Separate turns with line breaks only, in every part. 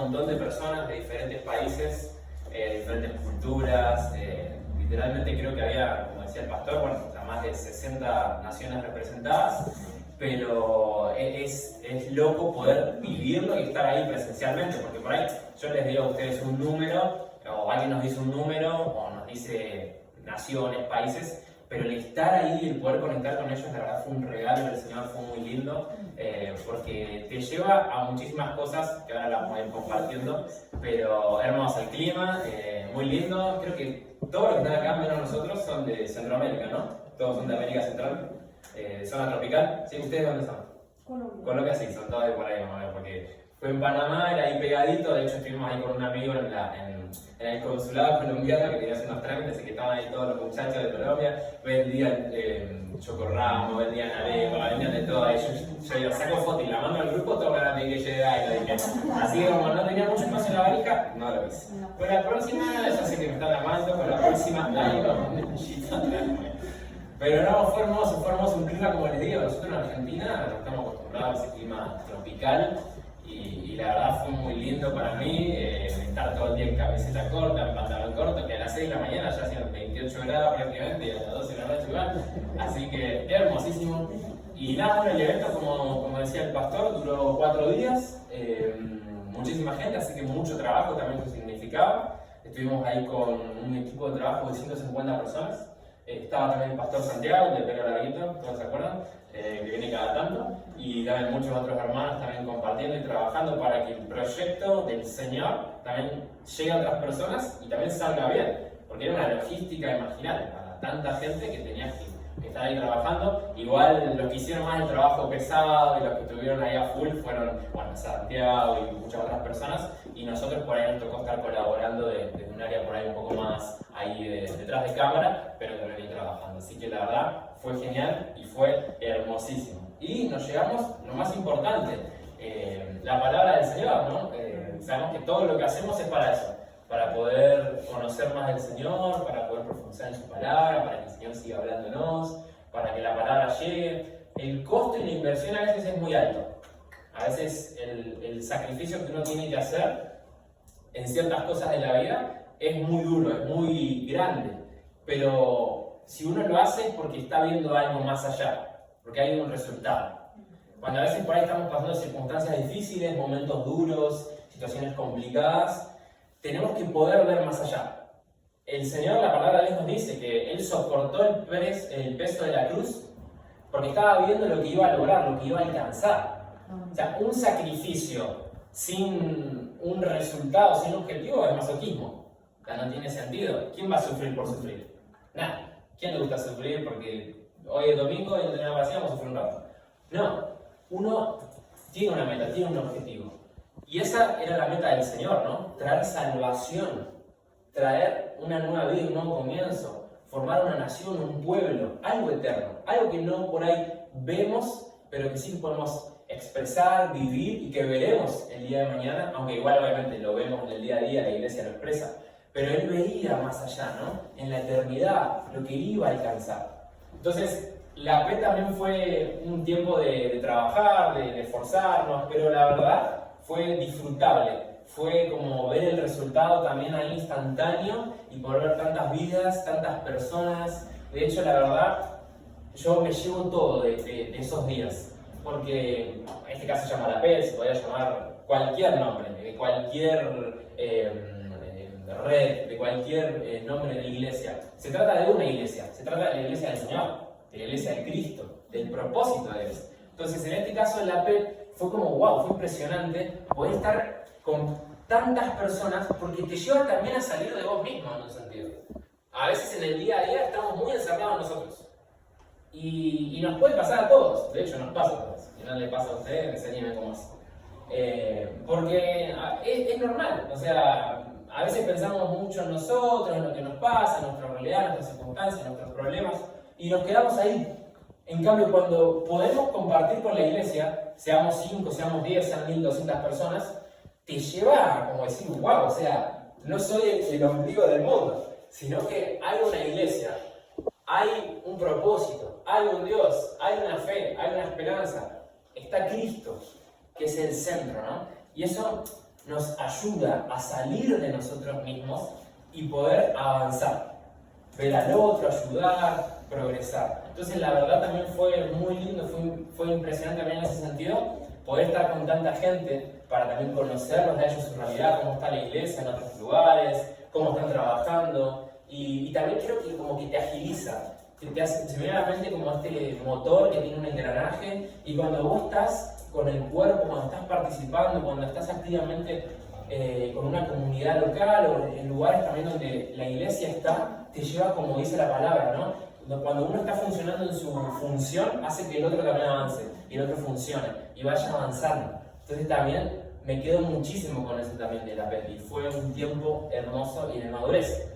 montón de personas de diferentes países, diferentes culturas. Literalmente creo que había, como decía el pastor, bueno, más de 60 naciones representadas, pero es loco poder vivirlo y estar ahí presencialmente, porque por ahí yo les digo a ustedes un número, o alguien nos dice un número, o nos dice naciones, países, pero el estar ahí y el poder conectar con ellos, la verdad fue un regalo del Señor, fue muy lindo, porque te lleva a muchísimas cosas que ahora las voy a ir compartiendo, pero hermoso el clima, muy lindo. Creo que todos los que están acá, menos nosotros, son de Centroamérica, ¿no? Todos son de América Central, zona tropical. ¿Sí? ¿Ustedes dónde son?
Colombia.
Colombia, sí, son todos de por ahí, ¿no? Porque fue en Panamá, era ahí pegadito. De hecho, estuvimos ahí con un amigo en el consulado colombiano que quería hacer unos trámites, y que estaban ahí todos los muchachos de Colombia. Vendían chocorramo, vendían arepa, vendían de todo. Yo digo, saco foto y la mando al grupo, todo para mí que llegue ahí, lo dije. Así que como no tenía mucho espacio en la valija, no lo hice. Con la próxima, ya sé que me están amando, con la próxima, ahí vamos. Pero no, fue hermoso un clima, como les digo, nosotros en Argentina no estamos acostumbrados a ese clima tropical, y la verdad fue muy lindo para mí estar todo el día en camiseta corta, en pantalón corto, que a las 6 de la mañana ya hacían 28 grados prácticamente, y a las 12 de la noche igual, así que hermosísimo. Y nada, bueno, el evento, como decía el pastor, duró 4 días, muchísima gente, así que mucho trabajo también eso significaba. Estuvimos ahí con un equipo de trabajo de 150 personas. Estaba también el pastor Santiago, de pelo larguito, ¿todos se acuerdan? Que viene cada tanto, y también muchos otros hermanos también compartiendo y trabajando para que el proyecto del Señor también llegue a otras personas y también salga bien, porque era una logística imaginable para tanta gente que tenía que estar ahí trabajando. Igual los que hicieron más el trabajo pesado y los que estuvieron ahí a full fueron, bueno, Santiago y muchas otras personas, y nosotros por ahí nos tocó estar colaborando desde un área por ahí un poco más ahí detrás de cámara, pero también trabajando. Así que la verdad fue genial y fue hermosísimo. Y nos llegamos, lo más importante, la palabra del Señor, ¿no? Sabemos que todo lo que hacemos es para eso, para poder conocer más del Señor, para poder profundizar en su palabra, para que el Señor siga hablándonos, para que la palabra llegue. El costo y la inversión a veces es muy alto. A veces el sacrificio que uno tiene que hacer en ciertas cosas de la vida es muy duro, es muy grande, pero si uno lo hace es porque está viendo algo más allá, porque hay un resultado. Cuando a veces por ahí estamos pasando circunstancias difíciles, momentos duros, situaciones complicadas, tenemos que poder ver más allá. El Señor, la palabra de Dios nos dice que Él soportó el peso de la cruz porque estaba viendo lo que iba a lograr, lo que iba a alcanzar. O sea, un sacrificio sin un resultado, sin un objetivo, es masoquismo. O sea, no tiene sentido. ¿Quién va a sufrir por sufrir? Nada. ¿Quién le gusta sufrir porque hoy es domingo y no tenemos vacía, vamos a sufrir un rato? No. Uno tiene una meta, tiene un objetivo. Y esa era la meta del Señor, ¿no? Traer salvación, traer una nueva vida, un nuevo comienzo, formar una nación, un pueblo, algo eterno, algo que no por ahí vemos, pero que sí podemos expresar, vivir y que veremos el día de mañana, aunque igual obviamente lo vemos en el día a día, la iglesia lo expresa, pero él veía más allá, ¿no? En la eternidad, lo que iba a alcanzar. Entonces, la P también fue un tiempo de trabajar, de esforzarnos, pero la verdad fue disfrutable. Fue como ver el resultado también ahí instantáneo y poder ver tantas vidas, tantas personas. De hecho, la verdad, yo me llevo todo de esos días. Porque en este caso se llama la P, se podría llamar cualquier nombre, de cualquier red, de cualquier nombre de iglesia. Se trata de una iglesia, se trata de la iglesia del Señor, de la iglesia de Cristo, del propósito de Dios. Entonces, en este caso, la P fue como wow, fue impresionante poder estar con tantas personas, porque te lleva también a salir de vos mismo en un sentido. A veces en el día a día estamos muy encerrados nosotros. Y nos puede pasar a todos, de hecho nos pasa a todos. Si no le pasa a usted, enséñeme cómo es. Porque es normal, o sea, a veces pensamos mucho en nosotros, en lo que nos pasa, en nuestra realidad, en nuestras circunstancias, en nuestros problemas, y nos quedamos ahí. En cambio, cuando podemos compartir con la iglesia, seamos 5, seamos 10, sean 1200 personas, te lleva a como decir, wow, o sea, no soy el ombligo del mundo, sino que hay una iglesia, hay un propósito, hay un Dios, hay una fe, hay una esperanza, está Cristo, que es el centro, ¿no? Y eso nos ayuda a salir de nosotros mismos y poder avanzar, ver al otro, ayudar, progresar. Entonces la verdad también fue muy lindo, fue impresionante también en ese sentido, poder estar con tanta gente para también conocerlos de ellos su realidad, cómo está la iglesia en otros lugares, cómo están trabajando, y también creo que como que te agiliza, que te hace, se me viene a la mente como este motor que tiene un engranaje, y cuando vos estás con el cuerpo, cuando estás participando, cuando estás activamente con una comunidad local o en lugares también donde la iglesia está, te lleva como dice la palabra, ¿no? Cuando uno está funcionando en su función, hace que el otro también avance y el otro funcione y vaya avanzando. Entonces también me quedo muchísimo con eso también de la peli. Fue un tiempo hermoso y de madurez.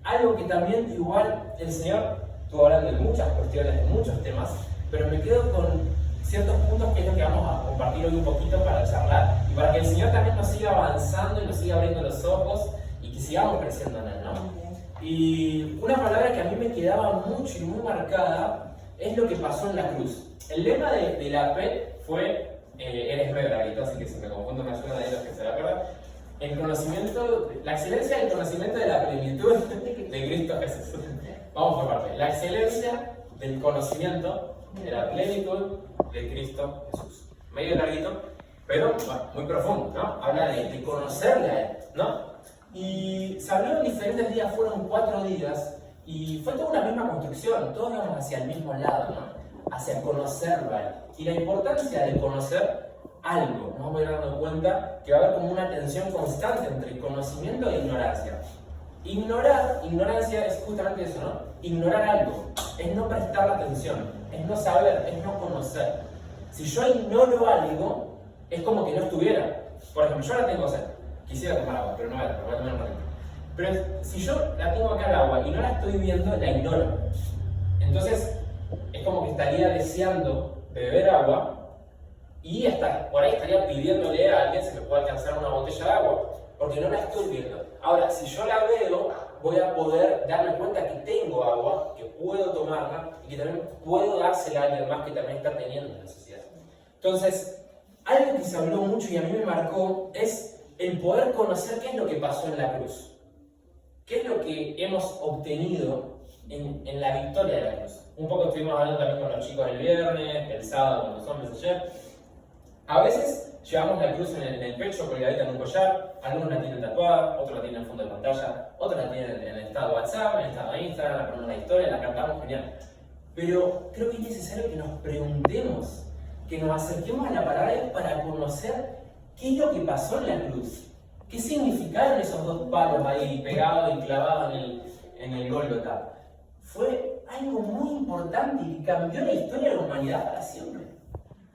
Algo que también igual el Señor estuvo hablando de muchas cuestiones, de muchos temas, pero me quedo con ciertos puntos que es lo que vamos a compartir hoy un poquito para charlar y para que el Señor también nos siga avanzando y nos siga abriendo los ojos y que sigamos creciendo en Él, ¿no? Y una palabra que a mí me quedaba mucho y muy marcada es lo que pasó en la cruz. El lema de la P fue, eres Medraguito, así que si me confundo me ayudan ahí los que se la acuerdan, el conocimiento, la excelencia del conocimiento de la plenitud de Cristo Jesús. Vamos por parte. La excelencia del conocimiento de la plenitud de Cristo Jesús. Medio larguito, pero bueno, muy profundo, ¿no? Habla de conocerle a Él, ¿no? Y se habló en diferentes días, fueron 4 días, y fue toda una misma construcción, todos íbamos hacia el mismo lado, ¿no? Hacia conocerlo a Él. Y la importancia de conocer algo, nos vamos a ir dando cuenta que va a haber como una tensión constante entre conocimiento e ignorancia. Ignorancia es justamente eso, ¿no? Ignorar algo, es no prestar atención, es no saber, es no conocer. Si yo ignoro algo, es como que no estuviera. Por ejemplo, yo ahora tengo sed. Quisiera tomar agua, pero no voy a tomar un ratito. Pero si yo la tengo acá el agua y no la estoy viendo, la ignoro. Entonces, es como que estaría deseando beber agua y hasta por ahí estaría pidiéndole a alguien si me puede alcanzar una botella de agua, porque no la estoy viendo. Ahora, si yo la veo, voy a poder darme cuenta que tengo agua, que puedo tomarla y que también puedo dársela a alguien más que también está teniendo necesidad. Entonces, algo que se habló mucho y a mí me marcó es el poder conocer qué es lo que pasó en la cruz. ¿Qué es lo que hemos obtenido en la victoria de la cruz? Un poco estuvimos hablando también con los chicos el viernes, el sábado con los hombres ayer. A veces llevamos la cruz en el pecho colgadita en un collar, algunos la tienen tatuada, otros la tienen en el fondo de pantalla, otros la tienen en el estado de WhatsApp, en el estado de Instagram, la ponemos en la historia, la cantamos, genial. Pero creo que es necesario que nos preguntemos, que nos acerquemos a la palabra para conocer qué es lo que pasó en la cruz. ¿Qué significaron esos 2 palos ahí pegados y clavados en el Gólgota? Fue algo muy importante y que cambió la historia de la humanidad para siempre.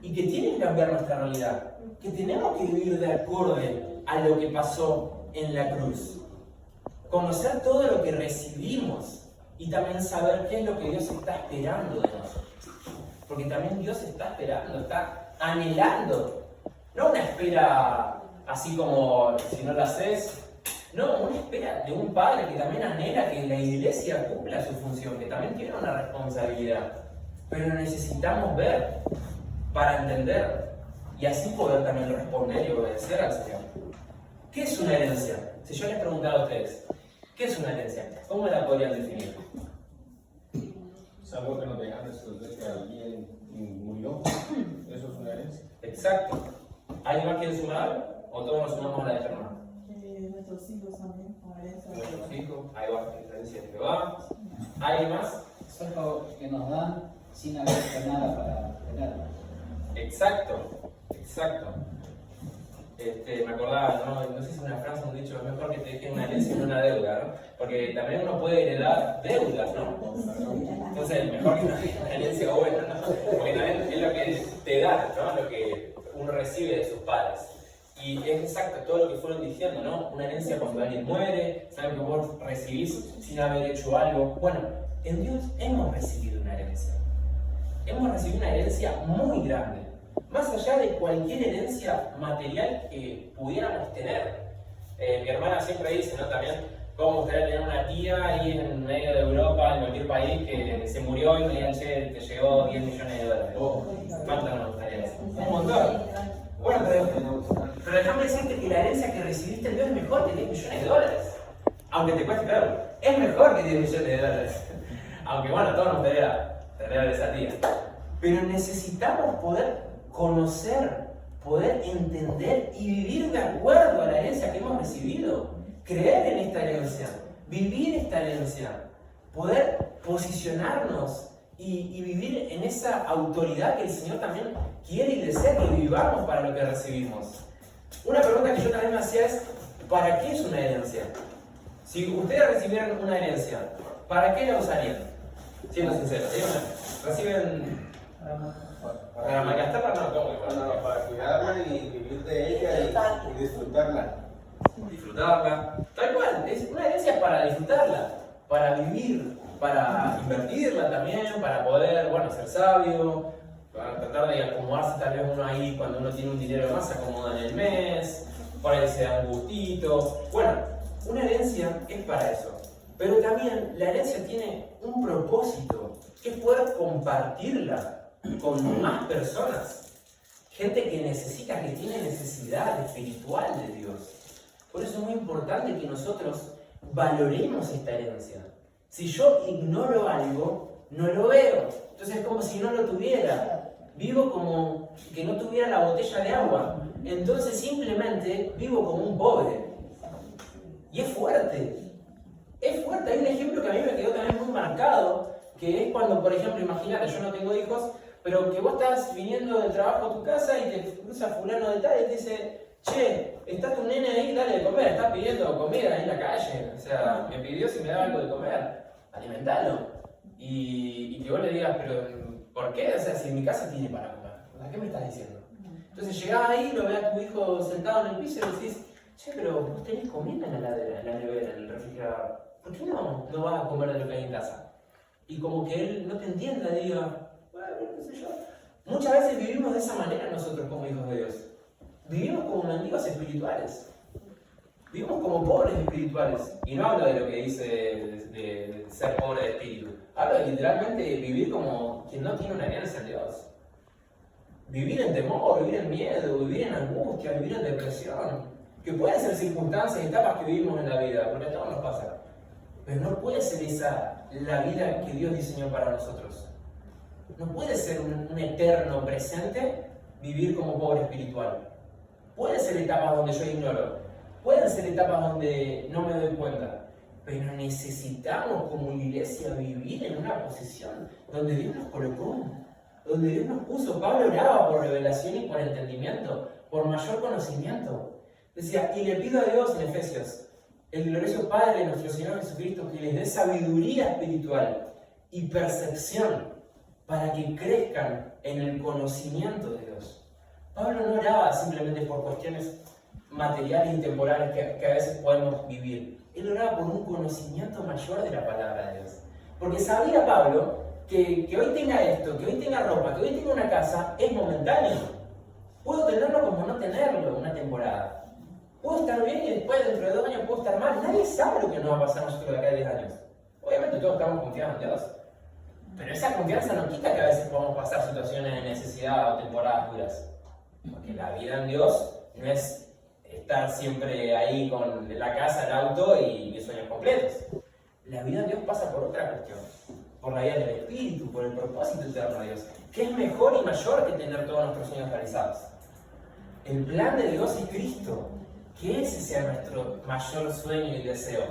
Y que tiene que cambiar nuestra realidad. Que tenemos que vivir de acorde a lo que pasó en la cruz. Conocer todo lo que recibimos y también saber qué es lo que Dios está esperando de nosotros. Porque también Dios está esperando, está anhelando. No una espera así como si no la haces, no, una espera de un padre que también anhela que la iglesia cumpla su función, que también tiene una responsabilidad. Pero necesitamos ver para entender y así poder también responder y obedecer al Señor. ¿Qué es una herencia? Si yo les preguntara a ustedes, ¿qué es una herencia? ¿Cómo la podrían definir?
Es algo que nos dejan después de que alguien murió. Eso es una herencia.
Exacto. ¿Alguien más quiere sumar o todos nos sumamos a la de Germán?
Nuestros hijos también, como herencia.
Nuestros hijos, ahí va, herencia de Jehová. ¿Alguien más?
Es algo que nos dan sin haber hecho nada para tenerlo.
Exacto, exacto. Me acordaba, no sé si es una frase o un dicho, es mejor que te dejen una herencia que una deuda, ¿no? Porque también uno puede heredar deudas, ¿no? Entonces, mejor que una herencia buena, ¿no? Porque también es lo que te da, ¿no? Lo que uno recibe de sus padres. Y es exacto todo lo que fueron diciendo, ¿no? Una herencia cuando alguien muere, saben que vos recibís sin haber hecho algo. Bueno, en Dios hemos recibido una herencia. Hemos recibido una herencia muy grande. Más allá de cualquier herencia material que pudiéramos tener. Mi hermana siempre dice, ¿no? También, cómo me gustaría tener una tía ahí en medio de Europa, en cualquier país, que se murió y me digan, che, te llegó 10 millones de dólares. ¿Cuánto nos gustaría eso? Un montón. Bueno, pero Pero déjame decirte que la herencia que recibiste en Dios es mejor que 10 millones de dólares. Aunque te cueste creerlo. Es mejor que 10 millones de dólares. Aunque bueno, a todos nos gustaría tener esa tía. Pero necesitamos poder conocer, poder entender y vivir de acuerdo a la herencia que hemos recibido. Creer en esta herencia, vivir esta herencia, poder posicionarnos y vivir en esa autoridad que el Señor también quiere y desea que vivamos para lo que recibimos. Una pregunta que yo también me hacía es, ¿para qué es una herencia? Si ustedes recibieran una herencia, ¿para qué la usarían? Siendo sinceros, ¿sí? ¿Reciben para malgastarla? No, ¿cómo que
No, para cuidarla y vivir de ella y disfrutarla.
Disfrutarla, tal cual, es una herencia para disfrutarla, para vivir, para invertirla también, para poder, bueno, ser sabio, para tratar de acomodarse tal vez uno ahí cuando uno tiene un dinero de más, se acomoda en el mes, por ahí se da un gustito. Bueno, una herencia es para eso, pero también la herencia tiene un propósito, que es poder compartirla con más personas, gente que necesita, que tiene necesidad espiritual de Dios. Por eso es muy importante que nosotros valoremos esta herencia. Si yo ignoro algo, no lo veo. Entonces es como si no lo tuviera. Vivo como que no tuviera la botella de agua. Entonces simplemente vivo como un pobre. Y es fuerte. Es fuerte. Hay un ejemplo que a mí me quedó también muy marcado, que es cuando, por ejemplo, imagínate, yo no tengo hijos, pero que vos estás viniendo del trabajo a tu casa y te cruza fulano de tal y te dice: che, está tu nene ahí, dale de comer, está pidiendo comida ahí en la calle. O sea, me pidió si me daba algo de comer. Alimentalo. Y que vos le digas, pero ¿por qué? O sea, si en mi casa tiene para comer. ¿A qué me estás diciendo? Entonces llegás ahí, lo ves a tu hijo sentado en el piso y le decís: che, pero vos tenés comida en la heladera, en la nevera, en el refrigerador. ¿Por qué no vas a comer de lo que hay en casa? Y como que él no te entienda, diga: bueno, qué sé yo. Muchas veces vivimos de esa manera nosotros como hijos de Dios. Vivimos como mendigos espirituales. Vivimos como pobres espirituales. Y no hablo de lo que dice de ser pobre de espíritu. Hablo de literalmente vivir como quien no tiene una alianza en Dios. Vivir en temor, vivir en miedo, vivir en angustia, vivir en depresión. Que pueden ser circunstancias y etapas que vivimos en la vida, porque a todos nos pasa. Pero no puede ser esa la vida que Dios diseñó para nosotros. No puede ser un eterno presente vivir como pobre espiritual. Pueden ser etapas donde yo ignoro, pueden ser etapas donde no me doy cuenta, pero necesitamos como iglesia vivir en una posición donde Dios nos colocó, donde Dios nos puso. Pablo oraba por revelación y por entendimiento, por mayor conocimiento. Decía: y le pido a Dios en Efesios, el glorioso Padre de nuestro Señor Jesucristo, que les dé sabiduría espiritual y percepción para que crezcan en el conocimiento de Dios. Pablo no oraba simplemente por cuestiones materiales y temporales que a veces podemos vivir. Él oraba por un conocimiento mayor de la palabra de Dios. Porque sabía Pablo que hoy tenga esto, que hoy tenga ropa, que hoy tenga una casa, es momentáneo. Puedo tenerlo como no tenerlo una temporada. Puedo estar bien y después dentro de 2 años puedo estar mal. Nadie sabe lo que nos va a pasar a nosotros de acá a 10 años. Obviamente todos estamos confiados en Dios. Pero esa confianza no quita que a veces podamos pasar situaciones de necesidad o temporadas duras. Porque la vida en Dios no es estar siempre ahí con la casa, el auto y mis sueños completos. La vida en Dios pasa por otra cuestión. Por la vida del Espíritu, por el propósito eterno de Dios. Que es mejor y mayor que tener todos nuestros sueños realizados. El plan de Dios es Cristo. Que ese sea nuestro mayor sueño y deseo.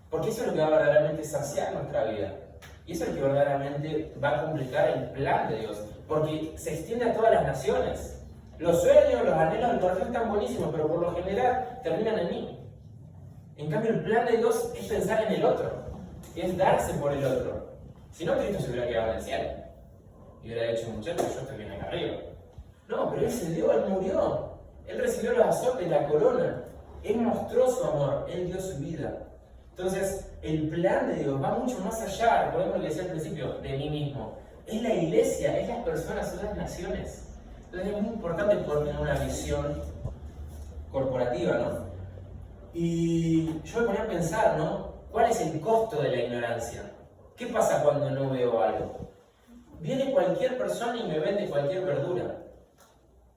Porque eso es lo que va a verdaderamente saciar nuestra vida. Y eso es lo que verdaderamente va a completar el plan de Dios. Porque se extiende a todas las naciones. Los sueños, los anhelos del corazón están buenísimos, pero por lo general terminan en mí. En cambio, el plan de Dios es pensar en el otro. Es darse por el otro. Si no, Cristo se hubiera quedado en el cielo. Y hubiera dicho: muchachos, yo estoy bien acá arriba. No, pero Él se dio, Él murió. Él recibió los azotes, la corona. Él mostró su amor, Él dio su vida. Entonces, el plan de Dios va mucho más allá, recordemos lo que decía al principio, de mí mismo. Es la iglesia, es las personas, son las naciones. Entonces es muy importante poder tener una visión corporativa, ¿no? Y yo me ponía a pensar, ¿no? ¿Cuál es el costo de la ignorancia? ¿Qué pasa cuando no veo algo? Viene cualquier persona y me vende cualquier verdura.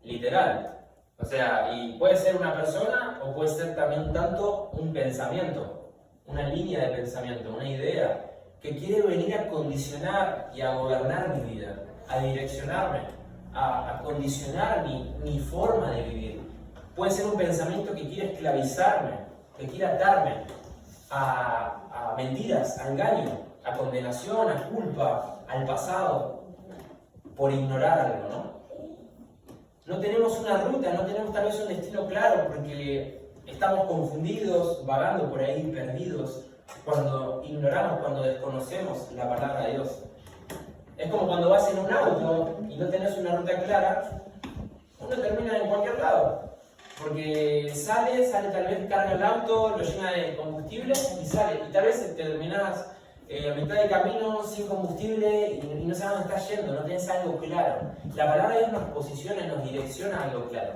Literal. O sea, y puede ser una persona o puede ser también tanto un pensamiento, una línea de pensamiento, una idea que quiere venir a condicionar y a gobernar mi vida, a direccionarme, a condicionar mi forma de vivir. Puede ser un pensamiento que quiere esclavizarme, que quiere atarme a mentiras, a engaño, a condenación, a culpa, al pasado, por ignorar algo, ¿no? No tenemos una ruta, no tenemos tal vez un destino claro porque estamos confundidos, vagando por ahí, perdidos, cuando ignoramos, cuando desconocemos la palabra de Dios. Es como cuando vas en un auto y no tenés una ruta clara, uno termina en cualquier lado. Porque sale tal vez, carga el auto, lo llena de combustible y sale. Y tal vez te terminás a mitad de camino sin combustible y no sabes dónde estás yendo, no tenés algo claro. La palabra de Dios nos posiciona, nos direcciona a algo claro.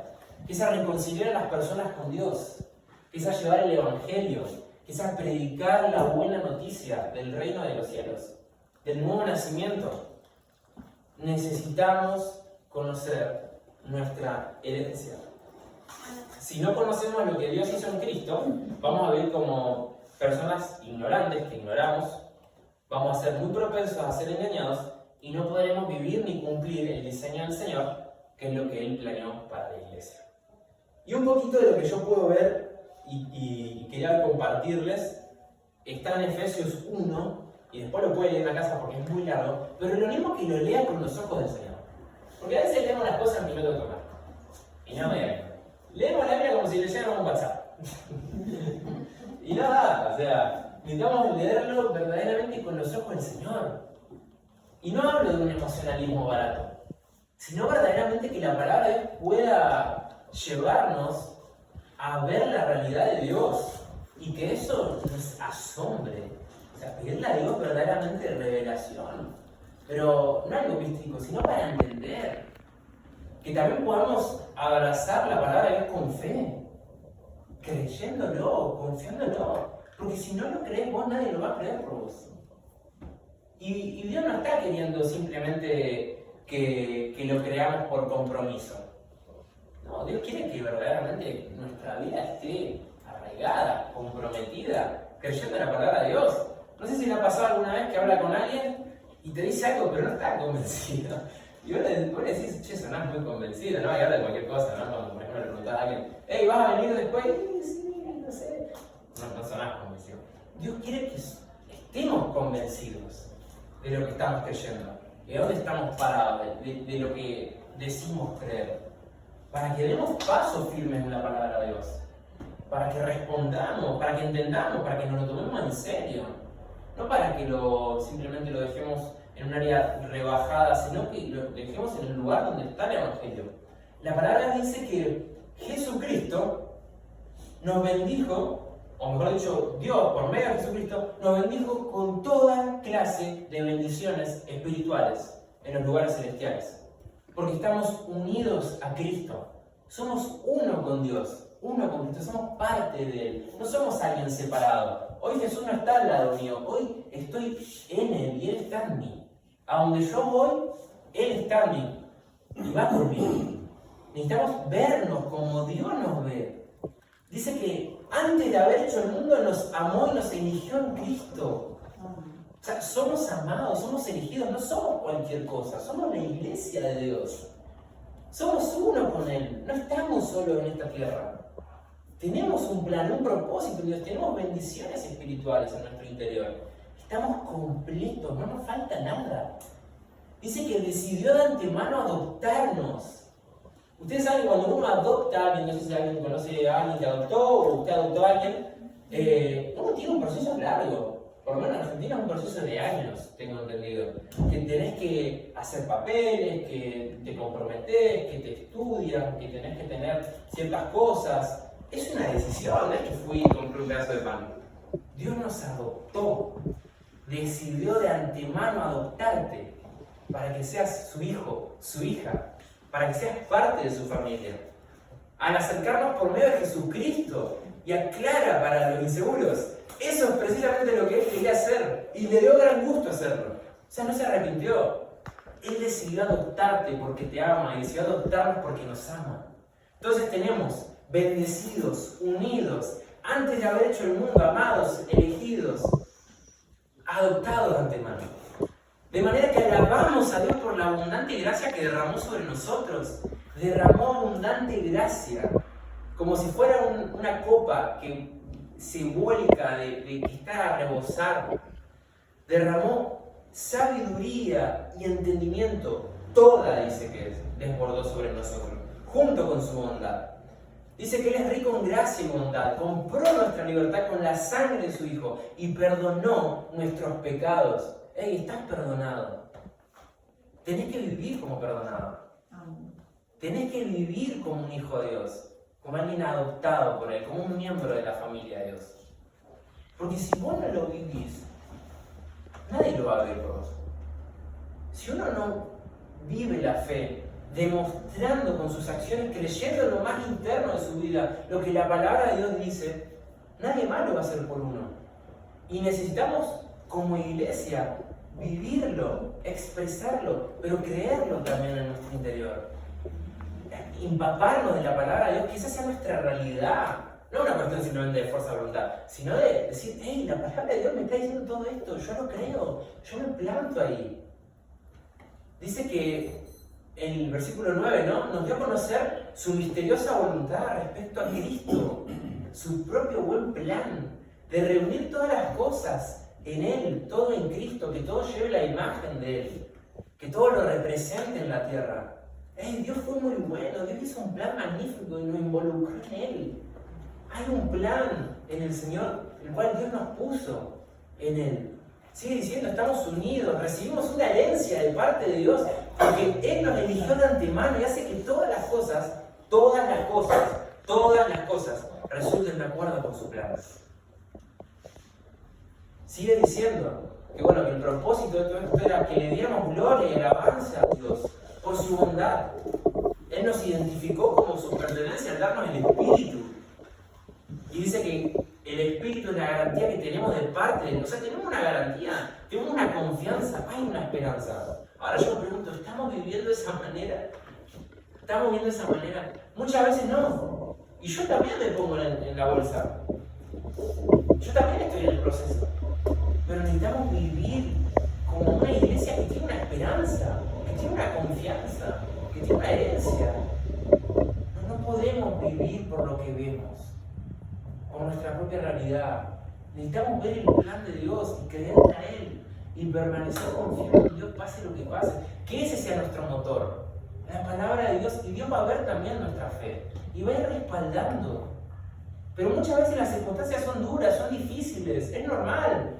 Que es a reconciliar a las personas con Dios, que es a llevar el Evangelio, que es a predicar la buena noticia del reino de los cielos, del nuevo nacimiento. Necesitamos conocer nuestra herencia. Si no conocemos lo que Dios hizo en Cristo, vamos a vivir como personas ignorantes, que ignoramos, vamos a ser muy propensos a ser engañados y no podremos vivir ni cumplir el diseño del Señor, que es lo que Él planeó para la iglesia. Y un poquito de lo que yo puedo ver y quería compartirles está en Efesios 1, y después lo pueden leer en la casa porque es muy largo, pero lo mismo que lo lean con los ojos del Señor. Porque a veces leemos las cosas en piloto automático y no me ven. Leemos la Biblia como si leyéramos un WhatsApp. Y nada, o sea, necesitamos leerlo verdaderamente con los ojos del Señor. Y no hablo de un emocionalismo barato, sino verdaderamente que la palabra de Dios pueda llevarnos a ver la realidad de Dios y que eso nos asombre. O sea, pedirle a Dios verdaderamente revelación, pero no algo místico, sino para entender. Que también podamos abrazar la palabra de Dios con fe, creyéndolo, confiándolo. Porque si no lo crees vos, nadie lo va a creer por vos. Y Dios no está queriendo simplemente que lo creamos por compromiso. No, Dios quiere que verdaderamente nuestra vida esté arraigada, comprometida, creyendo en la palabra de Dios. No sé si le ha pasado alguna vez que habla con alguien y te dice algo, pero no está convencido. Y vos le decís, che, sonás muy convencido, ¿no? Y habla de cualquier cosa, ¿no? Cuando por ejemplo le preguntás a alguien, hey, ¿vas a venir después? Sí, no sé. No sonás convencido. Dios quiere que estemos convencidos de lo que estamos creyendo, de dónde estamos parados, de lo que decimos creer, para que demos pasos firmes en la palabra de Dios, para que respondamos, para que entendamos, para que nos lo tomemos en serio, no para que simplemente lo dejemos en un área rebajada, sino que lo dejemos en el lugar donde está el Evangelio. La palabra dice que Jesucristo nos bendijo, o mejor dicho, Dios por medio de Jesucristo nos bendijo con toda clase de bendiciones espirituales en los lugares celestiales. Porque estamos unidos a Cristo. Somos uno con Dios, uno con Cristo, somos parte de Él. No somos alguien separado. Hoy Jesús no está al lado mío, hoy estoy en Él y Él está en mí. A donde yo voy, Él está en mí y va conmigo. Necesitamos vernos como Dios nos ve. Dice que antes de haber hecho el mundo nos amó y nos eligió en Cristo. O sea, somos amados, somos elegidos, no somos cualquier cosa, somos la iglesia de Dios. Somos uno con Él, no estamos solos en esta tierra. Tenemos un plan, un propósito, Dios, tenemos bendiciones espirituales en nuestro interior. Estamos completos, no nos falta nada. Dice que decidió de antemano adoptarnos. Ustedes saben que cuando uno adopta a alguien, no sé si alguien conoce a alguien que adoptó o usted adoptó a alguien, uno tiene un proceso largo. Por lo menos en Argentina es un proceso de años, tengo entendido. Que tenés que hacer papeles, que te comprometés, que te estudian, que tenés que tener ciertas cosas. Es una decisión, no es que fui y compré un pedazo de pan. Dios nos adoptó. Decidió de antemano adoptarte para que seas su hijo, su hija, para que seas parte de su familia. Al acercarnos por medio de Jesucristo y aclara para los inseguros, eso es precisamente lo que Él quería hacer y le dio gran gusto hacerlo. O sea, no se arrepintió. Él decidió adoptarte porque te ama y decidió adoptarnos porque nos ama. Entonces tenemos bendecidos, unidos, antes de haber hecho el mundo, amados, elegidos, adoptados de antemano. De manera que alabamos a Dios por la abundante gracia que derramó sobre nosotros. Derramó abundante gracia, como si fuera una copa que se vuelca de que está a rebosar. Derramó sabiduría y entendimiento, toda dice que desbordó sobre nosotros, junto con su bondad. Dice que Él es rico en gracia y bondad, compró nuestra libertad con la sangre de su Hijo y perdonó nuestros pecados. ¡Ey, estás perdonado! Tenés que vivir como perdonado. Tenés que vivir como un hijo de Dios, como alguien adoptado por Él, como un miembro de la familia de Dios. Porque si vos no lo vivís, nadie lo va a ver por vos. Si uno no vive la fe, demostrando con sus acciones, creyendo en lo más interno de su vida, lo que la palabra de Dios dice, nadie más lo va a hacer por uno. Y necesitamos, como iglesia, vivirlo, expresarlo, pero creerlo también en nuestro interior. Empaparnos de la palabra de Dios, que esa sea nuestra realidad. No una cuestión simplemente de fuerza de voluntad, sino de decir, hey, la palabra de Dios me está diciendo todo esto, yo lo creo, yo me planto ahí. Dice que en el versículo 9, ¿no? Nos dio a conocer su misteriosa voluntad respecto a Cristo, su propio buen plan de reunir todas las cosas en Él, todo en Cristo, que todo lleve la imagen de Él, que todo lo represente en la tierra. Dios fue muy bueno, Dios hizo un plan magnífico y nos involucró en Él. Hay un plan en el Señor, el cual Dios nos puso en Él. Sigue diciendo, estamos unidos, recibimos una herencia de parte de Dios, porque Él nos eligió de antemano y hace que todas las cosas resulten de acuerdo con su plan. Sigue diciendo que bueno, que el propósito de todo esto era que le diéramos gloria y alabanza a Dios por su bondad. Él nos identificó como su pertenencia al darnos el Espíritu. Y dice que el Espíritu es la garantía que tenemos de parte de Él. O sea, tenemos una garantía, tenemos una confianza, hay una esperanza. Ahora yo me pregunto, ¿estamos viviendo de esa manera? ¿Estamos viviendo de esa manera? Muchas veces no. Y yo también me pongo en la bolsa. Yo también estoy en el proceso. Pero necesitamos vivir como una iglesia que tiene una esperanza, que tiene una confianza, que tiene una herencia. No podemos vivir por lo que vemos, por nuestra propia realidad. Necesitamos ver el plan de Dios y creer en Él y permanecer confiando en Dios, pase lo que pase. Que ese sea nuestro motor, la palabra de Dios, y Dios va a ver también nuestra fe y va a ir respaldando. Pero muchas veces las circunstancias son duras, son difíciles, es normal.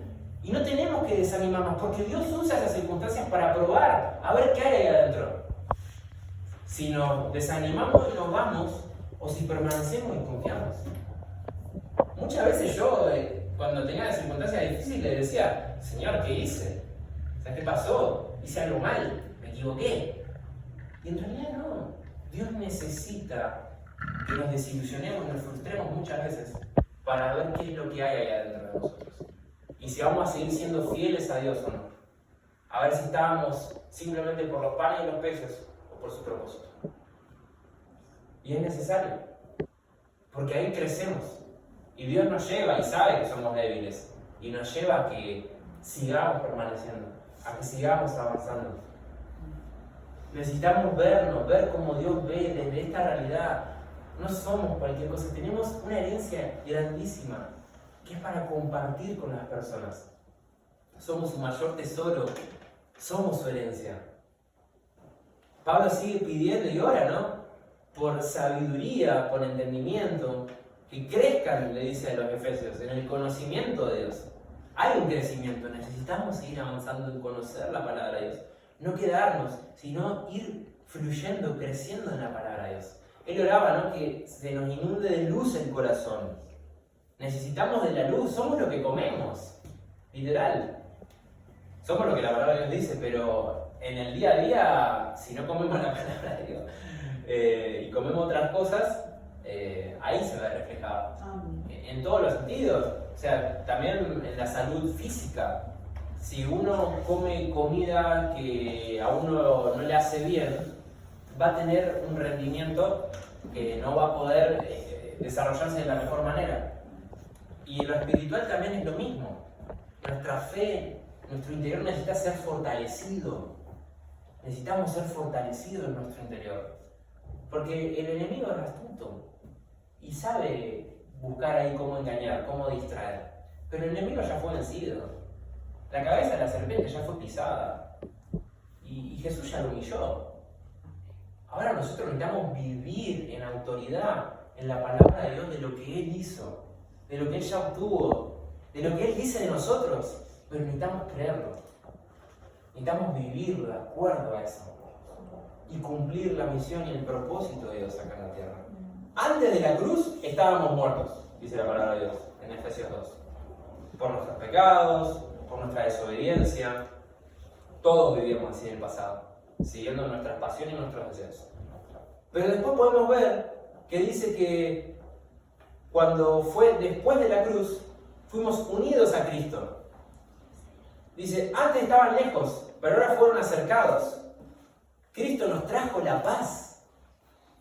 Y no tenemos que desanimarnos, porque Dios usa esas circunstancias para probar, a ver qué hay ahí adentro. Si nos desanimamos y nos vamos, o si permanecemos y confiamos. Muchas veces yo, cuando tenía las circunstancias difíciles, le decía, Señor, ¿qué hice? ¿Qué pasó? Hice algo mal, me equivoqué. Y en realidad no. Dios necesita que nos desilusionemos, nos frustremos muchas veces, para ver qué es lo que hay ahí adentro de nosotros. Y si vamos a seguir siendo fieles a Dios o no. A ver si estábamos simplemente por los panes y los peces o por su propósito. Y es necesario. Porque ahí crecemos. Y Dios nos lleva y sabe que somos débiles. Y nos lleva a que sigamos permaneciendo. A que sigamos avanzando. Necesitamos vernos, ver cómo Dios ve desde esta realidad. No somos cualquier cosa. Tenemos una herencia grandísima, que es para compartir con las personas. Somos su mayor tesoro, somos su herencia. Pablo sigue pidiendo y ora, ¿no? Por sabiduría, por entendimiento, que crezcan, le dice a los efesios, en el conocimiento de Dios. Hay un crecimiento, necesitamos seguir avanzando en conocer la palabra de Dios. No quedarnos, sino ir fluyendo, creciendo en la palabra de Dios. Él oraba, ¿no? Que se nos inunde de luz el corazón. Necesitamos de la luz, somos lo que comemos, literal. Somos lo que la palabra de Dios dice, pero en el día a día, si no comemos la palabra de Dios y comemos otras cosas, ahí se ve reflejado. En todos los sentidos, o sea, también en la salud física. Si uno come comida que a uno no le hace bien, va a tener un rendimiento que no va a poder desarrollarse de la mejor manera. Y en lo espiritual también es lo mismo. Nuestra fe, nuestro interior necesita ser fortalecido. Necesitamos ser fortalecidos en nuestro interior. Porque el enemigo es astuto y sabe buscar ahí cómo engañar, cómo distraer. Pero el enemigo ya fue vencido. La cabeza de la serpiente ya fue pisada. Y Jesús ya lo humilló. Ahora nosotros necesitamos vivir en autoridad en la palabra de Dios de lo que Él hizo, de lo que Él ya obtuvo, de lo que Él dice de nosotros. Pero necesitamos creerlo. Necesitamos vivir de acuerdo a eso. Y cumplir la misión y el propósito de Dios acá en la tierra. Antes de la cruz estábamos muertos, dice la palabra de Dios en Efesios 2. Por nuestros pecados, por nuestra desobediencia. Todos vivíamos así en el pasado, siguiendo nuestras pasiones y nuestros deseos. Pero después podemos ver que dice que cuando fue después de la cruz, fuimos unidos a Cristo. Dice, antes estaban lejos, pero ahora fueron acercados. Cristo nos trajo la paz.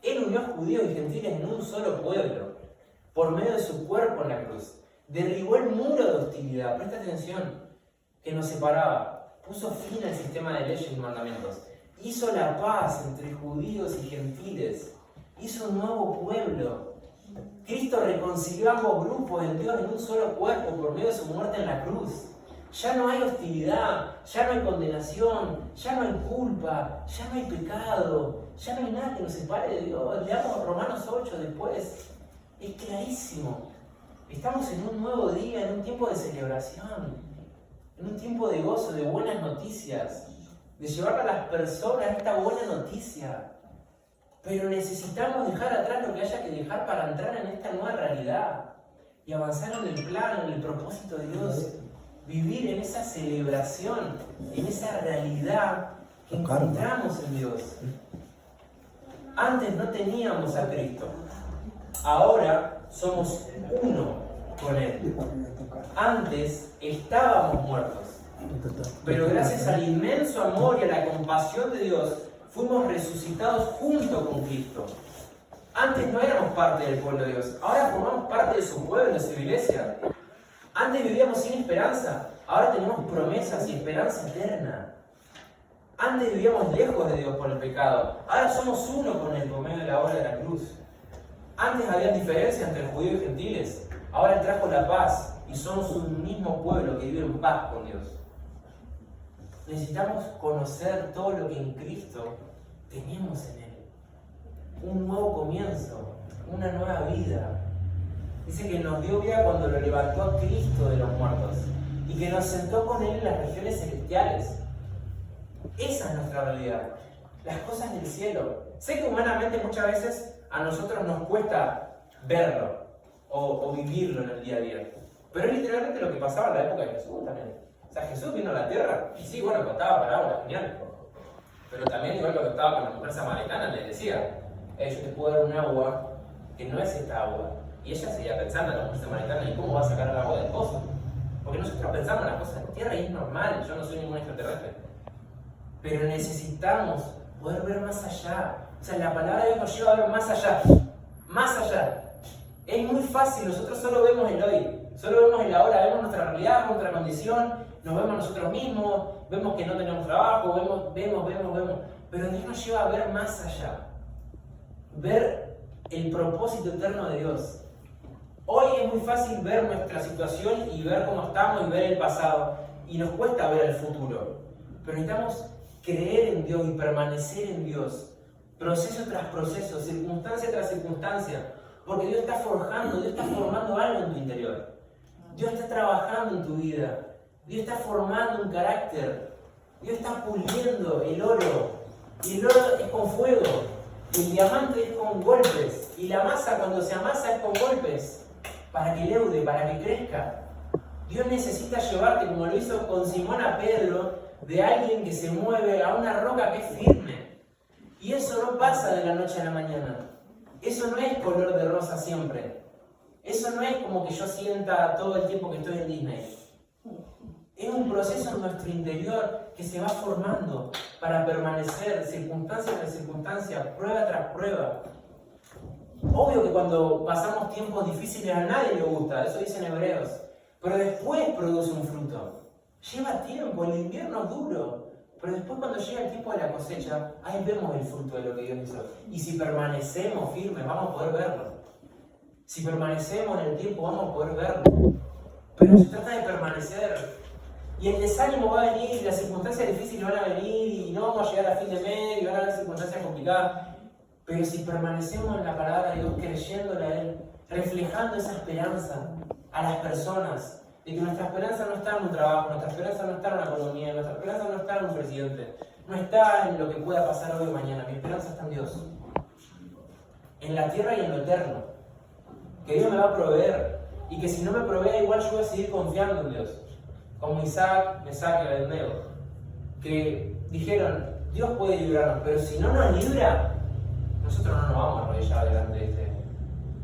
Él unió a judíos y gentiles en un solo pueblo, por medio de su cuerpo en la cruz. Derribó el muro de hostilidad, presta atención, que nos separaba. Puso fin al sistema de leyes y mandamientos. Hizo la paz entre judíos y gentiles. Hizo un nuevo pueblo. Cristo reconcilió a ambos grupos en Dios en un solo cuerpo por medio de su muerte en la cruz. Ya no hay hostilidad, ya no hay condenación, ya no hay culpa, ya no hay pecado, ya no hay nada que nos separe de Dios. Leamos Romanos 8 después. Es clarísimo. Estamos en un nuevo día, en un tiempo de celebración, en un tiempo de gozo, de buenas noticias, de llevar a las personas esta buena noticia. Pero necesitamos dejar atrás lo que haya que dejar para entrar en esta nueva realidad y avanzar en el plan, en el propósito de Dios. Vivir en esa celebración, en esa realidad que encontramos en Dios. Antes no teníamos a Cristo, ahora somos uno con Él. Antes estábamos muertos, pero gracias al inmenso amor y a la compasión de Dios, fuimos resucitados junto con Cristo. Antes no éramos parte del pueblo de Dios, ahora formamos parte de su pueblo, de su iglesia. Antes vivíamos sin esperanza, ahora tenemos promesas y esperanza eterna. Antes vivíamos lejos de Dios por el pecado, ahora somos uno con Él por medio de la obra de la cruz. Antes había diferencias entre judíos y gentiles, ahora Él trajo la paz y somos un mismo pueblo que vive en paz con Dios. Necesitamos conocer todo lo que en Cristo tenemos en Él. Un nuevo comienzo, una nueva vida. Dice que nos dio vida cuando lo levantó a Cristo de los muertos y que nos sentó con Él en las regiones celestiales. Esa es nuestra realidad, las cosas del cielo. Sé que humanamente muchas veces a nosotros nos cuesta verlo o vivirlo en el día a día, pero es literalmente lo que pasaba en la época de Jesús también. O sea, Jesús vino a la tierra y sí, bueno, contaba parábolas, genial, pero también igual lo que estaba con la mujer samaritana, le decía, yo te puedo dar un agua que no es esta agua. Y ella seguía pensando en la mujer samaritana, ¿y cómo va a sacar el agua del pozo? Porque nosotros pensamos en las cosas de la tierra y es normal, yo no soy ningún extraterrestre. Pero necesitamos poder ver más allá. O sea, la palabra de Dios nos lleva a ver más allá. Más allá. Es muy fácil, nosotros solo vemos el hoy, solo vemos el ahora, vemos nuestra realidad, nuestra condición, nos vemos nosotros mismos, vemos que no tenemos trabajo, vemos. Pero Dios nos lleva a ver más allá. Ver el propósito eterno de Dios. Hoy es muy fácil ver nuestra situación y ver cómo estamos y ver el pasado. Y nos cuesta ver el futuro. Pero necesitamos creer en Dios y permanecer en Dios. Proceso tras proceso, circunstancia tras circunstancia. Porque Dios está forjando, Dios está formando algo en tu interior. Dios está trabajando en tu vida. Dios está formando un carácter. Dios está puliendo el oro. Y el oro es con fuego. Y el diamante es con golpes. Y la masa cuando se amasa es con golpes. Para que leude, para que crezca. Dios necesita llevarte, como lo hizo con Simón a Pedro, de alguien que se mueve a una roca que es firme. Y eso no pasa de la noche a la mañana. Eso no es color de rosa siempre. Eso no es como que yo sienta todo el tiempo que estoy en Disney. Es un proceso en nuestro interior que se va formando para permanecer circunstancia tras circunstancia, prueba tras prueba. Obvio que cuando pasamos tiempos difíciles a nadie le gusta, eso dicen Hebreos, pero después produce un fruto. Lleva tiempo, el invierno es duro, pero después cuando llega el tiempo de la cosecha, ahí vemos el fruto de lo que Dios hizo. Y si permanecemos firmes, vamos a poder verlo. Si permanecemos en el tiempo, vamos a poder verlo. Pero se trata de permanecer. Y el desánimo va a venir, y las circunstancias difíciles van a venir, y no vamos a llegar a fin de mes, y van a haber circunstancias complicadas. Pero si permanecemos en la palabra de Dios, creyéndole a Él, reflejando esa esperanza a las personas, de que nuestra esperanza no está en un trabajo, nuestra esperanza no está en una economía, nuestra esperanza no está en un presidente, no está en lo que pueda pasar hoy o mañana, mi esperanza está en Dios. En la tierra y en lo eterno. Que Dios me va a proveer, y que si no me provea, igual yo voy a seguir confiando en Dios. Como Isaac, Mesac y Abednego, que dijeron, Dios puede librarnos, pero si no nos libra, nosotros no nos vamos a arrodillar delante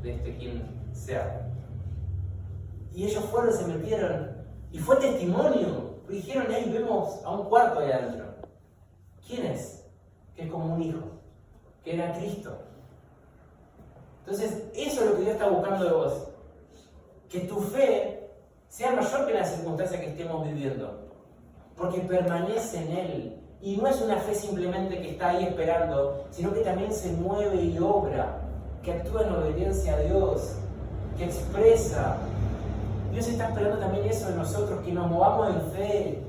de este quien sea. Y ellos fueron, se metieron, y fue testimonio. Dijeron, ahí vemos a un cuarto ahí adentro. ¿Quién es? Que es como un hijo, que era Cristo. Entonces, eso es lo que Dios está buscando de vos. Que tu fe sea mayor que la circunstancia que estemos viviendo. Porque permanece en Él. Y no es una fe simplemente que está ahí esperando, sino que también se mueve y obra, que actúa en obediencia a Dios, que expresa. Dios está esperando también eso de nosotros, que nos movamos en fe.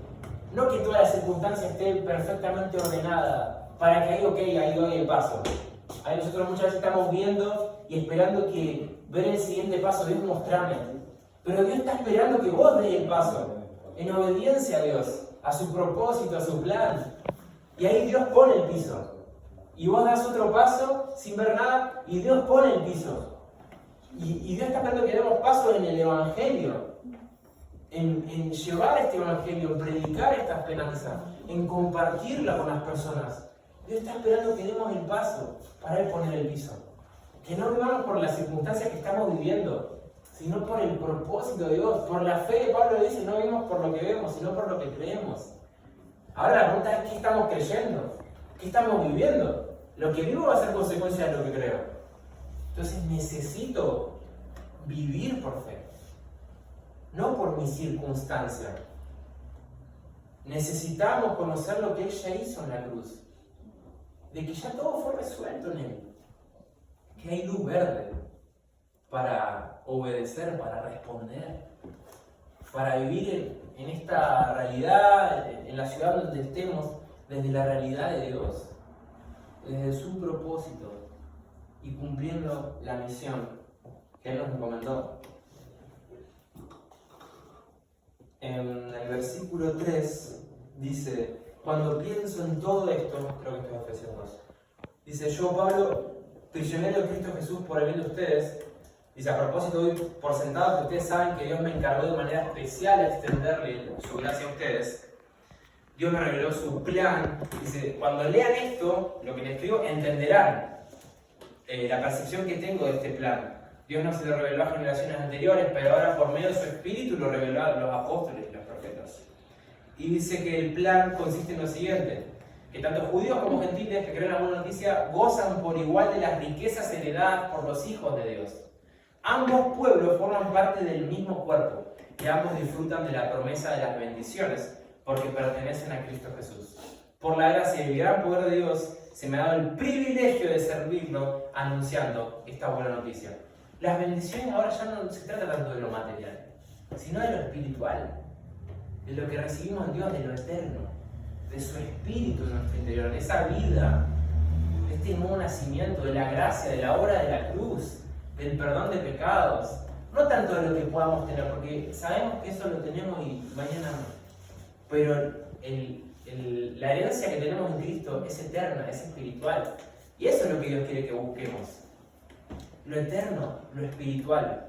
No que toda la circunstancia esté perfectamente ordenada, para que ahí doy el paso. Ahí nosotros muchas veces estamos viendo y esperando que ver el siguiente paso, Dios mostrame. Pero Dios está esperando que vos des el paso, en obediencia a Dios, a su propósito, a su plan. Y ahí Dios pone el piso. Y vos das otro paso sin ver nada y Dios pone el piso. Y Dios está esperando que demos paso en el Evangelio. En llevar este Evangelio, en predicar esta esperanza, en compartirla con las personas. Dios está esperando que demos el paso para Él poner el piso. Que no vivamos por las circunstancias que estamos viviendo, sino por el propósito de Dios. Por la fe, Pablo dice, no vivimos por lo que vemos, sino por lo que creemos. Ahora la pregunta es, ¿qué estamos creyendo? ¿Qué estamos viviendo? Lo que vivo va a ser consecuencia de lo que creo. Entonces necesito vivir por fe, no por mi circunstancia. Necesitamos conocer lo que Él ya hizo en la cruz, de que ya todo fue resuelto en Él, que hay luz verde para obedecer, para responder, para vivir en esta realidad, en la ciudad donde estemos, desde la realidad de Dios, desde su propósito y cumpliendo la misión que Él nos encomendó. En el versículo 3 dice, cuando pienso en todo esto, creo que esto es Efesios 2, dice, yo Pablo, prisionero de Cristo Jesús por el bien de ustedes, dice, a propósito doy por sentado que ustedes saben que Dios me encargó de manera especial a extenderle su gracia a ustedes. Dios me reveló su plan. Dice, cuando lean esto, lo que les escribo, entenderán la percepción que tengo de este plan. Dios no se lo reveló a generaciones anteriores, pero ahora por medio de su Espíritu lo reveló a los apóstoles y los profetas. Y dice que el plan consiste en lo siguiente, que tanto judíos como gentiles que creen la buena noticia gozan por igual de las riquezas heredadas por los hijos de Dios. Ambos pueblos forman parte del mismo cuerpo y ambos disfrutan de la promesa de las bendiciones porque pertenecen a Cristo Jesús. Por la gracia y el gran poder de Dios se me ha dado el privilegio de servirlo anunciando esta buena noticia. Las bendiciones ahora ya no se trata tanto de lo material, sino de lo espiritual, de lo que recibimos en Dios, de lo eterno, de su espíritu en nuestro interior, de esa vida, de este nuevo nacimiento, de la gracia, de la obra de la cruz, del perdón de pecados, no tanto de lo que podamos tener, porque sabemos que eso lo tenemos y mañana no. Pero la herencia que tenemos en Cristo es eterna, es espiritual. Y eso es lo que Dios quiere que busquemos. Lo eterno, lo espiritual.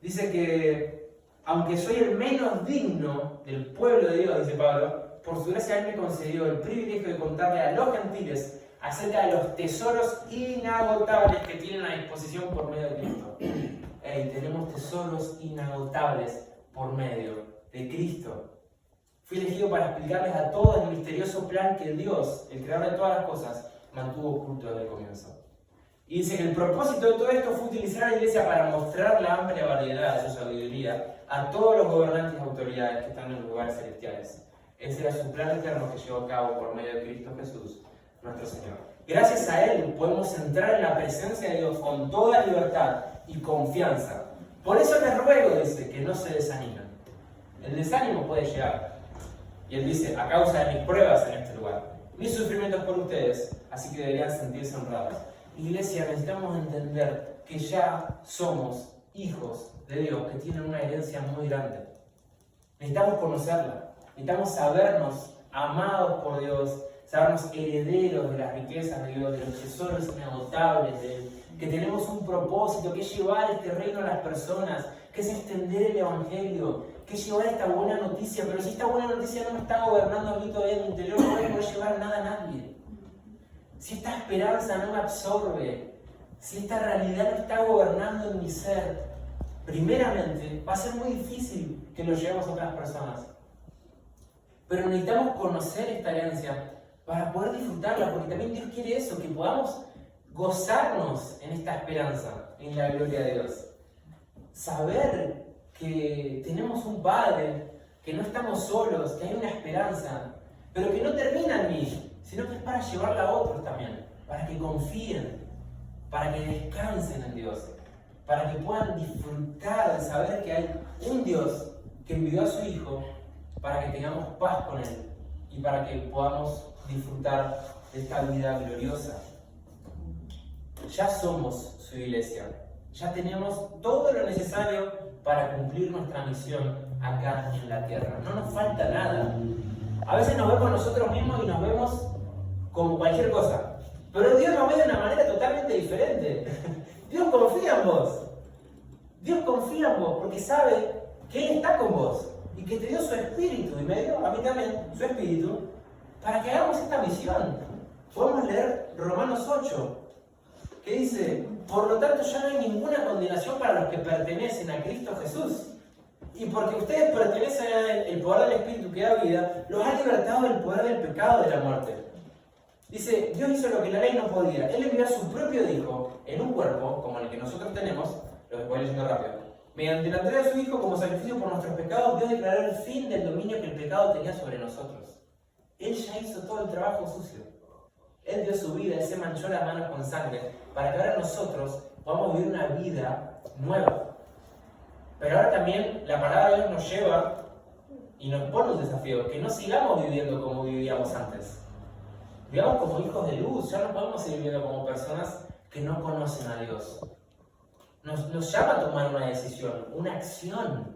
Dice que, aunque soy el menos digno del pueblo de Dios, dice Pablo, por su gracia Él me concedió el privilegio de contarle a los gentiles acerca de los tesoros inagotables que tienen a disposición por medio de Cristo. Tenemos tesoros inagotables por medio de Cristo. Fui elegido para explicarles a todos el misterioso plan que Dios, el creador de todas las cosas, mantuvo oculto desde el comienzo. Y dice que el propósito de todo esto fue utilizar a la iglesia para mostrar la amplia variedad de su sabiduría a todos los gobernantes y autoridades que están en los lugares celestiales. Ese era su plan eterno que llevó a cabo por medio de Cristo Jesús, nuestro Señor. Gracias a Él podemos entrar en la presencia de Dios con toda libertad y confianza. Por eso les ruego, dice, que no se desanimen. El desánimo puede llegar. Y Él dice, a causa de mis pruebas en este lugar, mis sufrimientos por ustedes, así que deberían sentirse honrados. Iglesia, necesitamos entender que ya somos hijos de Dios, que tienen una herencia muy grande. Necesitamos conocerla, necesitamos sabernos amados por Dios, sabernos herederos de las riquezas de Dios, de los tesoros inagotables de Él, que tenemos un propósito, que es llevar este reino a las personas, que es extender el Evangelio, que es llevar esta buena noticia. Pero si esta buena noticia no me está gobernando a mí todavía en mi interior, no voy a poder llevar nada a nadie. Si esta esperanza no me absorbe, si esta realidad no está gobernando en mi ser, primeramente va a ser muy difícil que lo llevemos a otras personas. Pero necesitamos conocer esta herencia para poder disfrutarla, porque también Dios quiere eso, que podamos gozarnos en esta esperanza, en la gloria de Dios. Saber que tenemos un Padre, que no estamos solos, que hay una esperanza, pero que no termina en mí, sino que es para llevarla a otros también, para que confíen, para que descansen en Dios, para que puedan disfrutar de saber que hay un Dios que envió a su Hijo para que tengamos paz con Él y para que podamos disfrutar de esta vida gloriosa. Ya somos su iglesia, ya tenemos todo lo necesario para cumplir nuestra misión acá en la tierra. No nos falta nada. A veces nos vemos nosotros mismos y nos vemos como cualquier cosa, pero Dios nos ve de una manera totalmente diferente. Dios confía en vos. Dios confía en vos porque sabe que Él está con vos y que te dio su espíritu, y me dio a mí también su espíritu, para que hagamos esta misión. Podemos leer Romanos 8, que dice: por lo tanto ya no hay ninguna condenación para los que pertenecen a Cristo Jesús. Y porque ustedes pertenecen al poder del Espíritu que da vida, los ha libertado del poder del pecado y de la muerte. Dice, Dios hizo lo que la ley no podía. Él envió a su propio Hijo en un cuerpo, como el que nosotros tenemos, lo que voy leyendo rápido. Mediante la entrega de su Hijo como sacrificio por nuestros pecados, Dios declaró el fin del dominio que el pecado tenía sobre nosotros. Él ya hizo todo el trabajo sucio. Él dio su vida, Él se manchó las manos con sangre, para que ahora nosotros podamos vivir una vida nueva. Pero ahora también la palabra de Dios nos lleva y nos pone un desafío, que no sigamos viviendo como vivíamos antes. Vivamos como hijos de luz, ya no podemos seguir viviendo como personas que no conocen a Dios. Nos llama a tomar una decisión, una acción.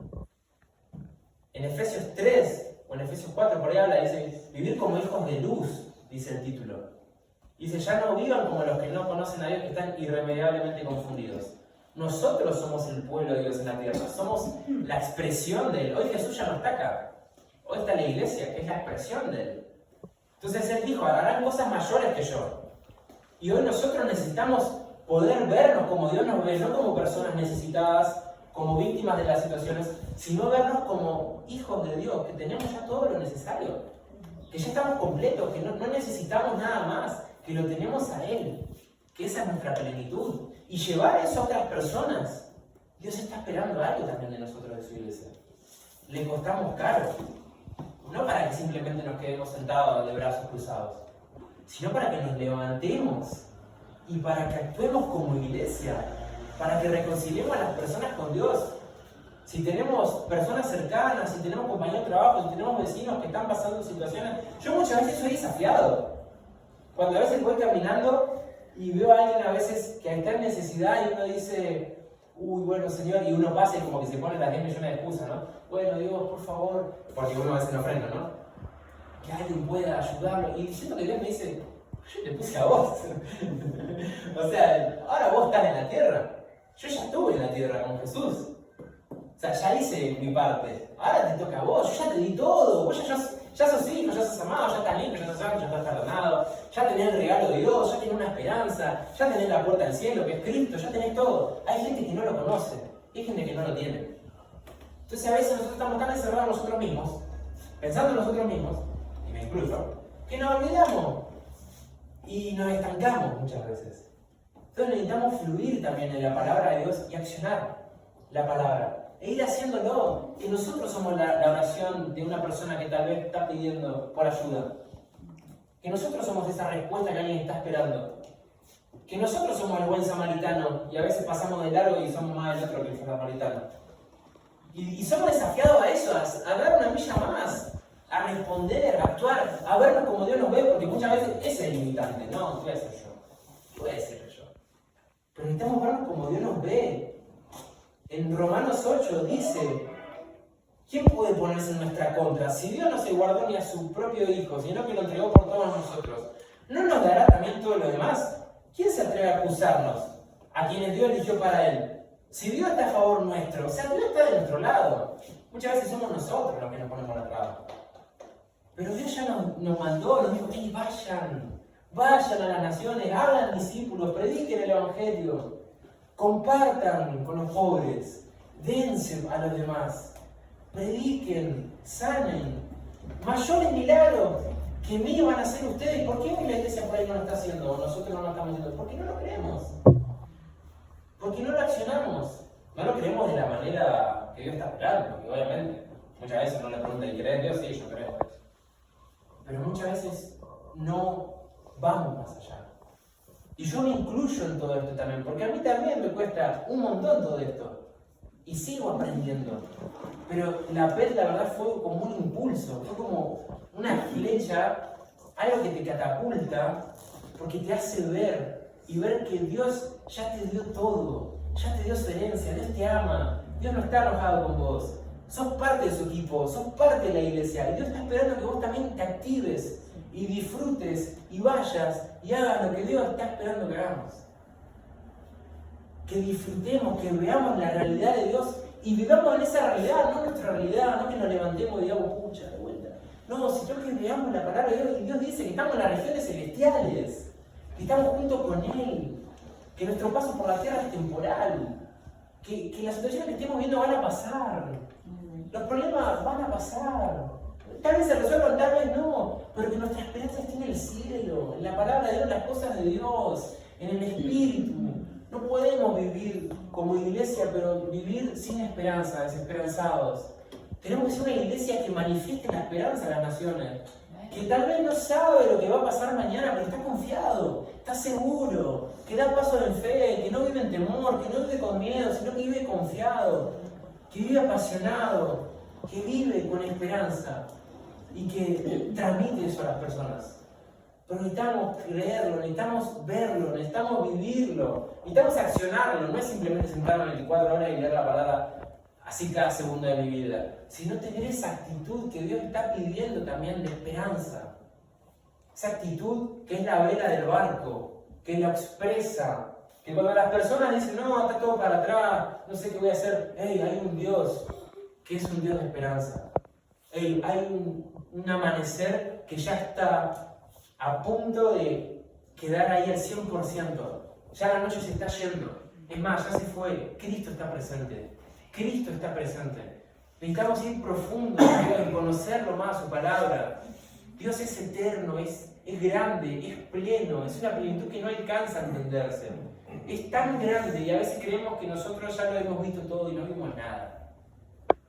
En Efesios 3 o en Efesios 4 por ahí habla, dice, vivir como hijos de luz, dice el título. Dice, ya no vivan como los que no conocen a Dios, que están irremediablemente confundidos. Nosotros somos el pueblo de Dios en la tierra, somos la expresión de Él. Hoy Jesús ya no está acá, hoy está la iglesia, que es la expresión de Él. Entonces Él dijo, harán cosas mayores que yo. Y hoy nosotros necesitamos poder vernos como Dios nos ve, no como personas necesitadas, como víctimas de las situaciones, sino vernos como hijos de Dios, que tenemos ya todo lo necesario, que ya estamos completos, que no necesitamos nada más, que lo tenemos a Él, que esa es nuestra plenitud. Y llevar eso a otras personas, Dios está esperando algo también de nosotros, de su iglesia. Le costamos caro, no para que simplemente nos quedemos sentados de brazos cruzados, sino para que nos levantemos y para que actuemos como iglesia, para que reconciliemos a las personas con Dios. Si tenemos personas cercanas, si tenemos compañeros de trabajo, si tenemos vecinos que están pasando situaciones, yo muchas veces soy desafiado. Cuando a veces voy caminando y veo a alguien a veces que está en necesidad y uno dice, uy, bueno, Señor, y uno pasa y como que se pone las 10 millones de excusas, ¿no? Bueno, Dios, por favor, porque uno a veces no ofrenda, ¿no? Que alguien pueda ayudarlo. Y diciendo que Dios me dice, yo te puse a vos. O sea, ahora vos estás en la tierra. Yo ya estuve en la tierra con Jesús. O sea, ya hice mi parte. Ahora te toca a vos, yo ya te di todo. Vos ya sos hijo, ya sos amado, ya estás limpio, ya sos santo, ya estás perdonado. Ya tenés el regalo de Dios, ya tenés una esperanza, ya tenés la puerta al cielo, que es Cristo, ya tenés todo. Hay gente que no lo conoce, hay gente que no lo tiene. Entonces a veces nosotros estamos tan encerrados en nosotros mismos, pensando en nosotros mismos, y me incluyo, que nos olvidamos y nos estancamos muchas veces. Entonces necesitamos fluir también en la palabra de Dios y accionar la palabra. E ir haciéndolo. Que nosotros somos la oración de una persona que tal vez está pidiendo por ayuda. Que nosotros somos esa respuesta que alguien está esperando. Que nosotros somos el buen samaritano y a veces pasamos de largo y somos más el otro que el samaritano. Y somos desafiados a eso, a dar una milla más, a responder, a actuar, a vernos como Dios nos ve, porque muchas veces ese es el limitante. No, voy a ser yo. Voy a ser yo. Pero necesitamos vernos como Dios nos ve. En Romanos 8 dice, ¿quién puede ponerse en nuestra contra? Si Dios no se guardó ni a su propio Hijo, sino que lo entregó por todos nosotros, ¿no nos dará también todo lo demás? ¿Quién se atreve a acusarnos? A quienes Dios eligió para Él. Si Dios está a favor nuestro, o sea, Dios está de nuestro lado. Muchas veces somos nosotros los que nos ponemos la traba. Pero Dios ya nos mandó, nos dijo, hey, vayan a las naciones, hagan discípulos, prediquen el Evangelio, compartan con los pobres, dense a los demás, prediquen, sanen, mayores milagros que míos van a hacer ustedes. ¿Por qué hoy la iglesia por ahí no lo está haciendo o nosotros no lo estamos haciendo? Porque no lo creemos. Porque no lo accionamos. No lo creemos de la manera que Dios está esperando, porque obviamente muchas veces no le preguntan, ¿crees Dios? Sí, yo creo. Pero muchas veces no vamos más allá. Y yo me incluyo en todo esto también, porque a mí también me cuesta un montón todo esto. Y sigo aprendiendo. Pero la verdad fue como un impulso, fue como una flecha, algo que te catapulta, porque te hace ver y ver que Dios ya te dio todo, ya te dio su herencia, Dios te ama, Dios no está enojado con vos, sos parte de su equipo, sos parte de la iglesia y Dios está esperando que vos también te actives y disfrutes y vayas y hagas lo que Dios está esperando que hagamos. Que disfrutemos, que veamos la realidad de Dios y vivamos en esa realidad, no nuestra realidad, no que nos levantemos y digamos, pucha, de vuelta. No, sino que veamos la palabra de Dios y Dios dice que estamos en las regiones celestiales. Que estamos juntos con Él, que nuestro paso por la tierra es temporal, que las situaciones que estemos viendo van a pasar, los problemas van a pasar, tal vez se resuelvan, tal vez no, pero que nuestra esperanza esté en el cielo, en la palabra de Dios, en las cosas de Dios, en el Espíritu. No podemos vivir como iglesia, pero vivir sin esperanza, desesperanzados. Tenemos que ser una iglesia que manifieste la esperanza a las naciones. Que tal vez no sabe lo que va a pasar mañana, pero está confiado, está seguro, que da paso en fe, que no vive en temor, que no vive con miedo, sino que vive confiado, que vive apasionado, que vive con esperanza y que transmite eso a las personas. Pero necesitamos creerlo, necesitamos verlo, necesitamos vivirlo, necesitamos accionarlo, no es simplemente sentarme 24 horas y leer la palabra así cada segundo de mi vida, sino tener esa actitud que Dios está pidiendo también de esperanza. Esa actitud que es la vela del barco, que lo expresa, que cuando las personas dicen, no, está todo para atrás, no sé qué voy a hacer, hey, hay un Dios que es un Dios de esperanza. Hey, hay un amanecer que ya está a punto de quedar ahí al 100%. Ya la noche se está yendo. Es más, ya se fue. Cristo está presente. Cristo está presente. Necesitamos ir profundo en conocerlo más, su palabra. Dios es eterno, es grande, es pleno, es una plenitud que no alcanza a entenderse. Es tan grande y a veces creemos que nosotros ya lo hemos visto todo y no vimos nada.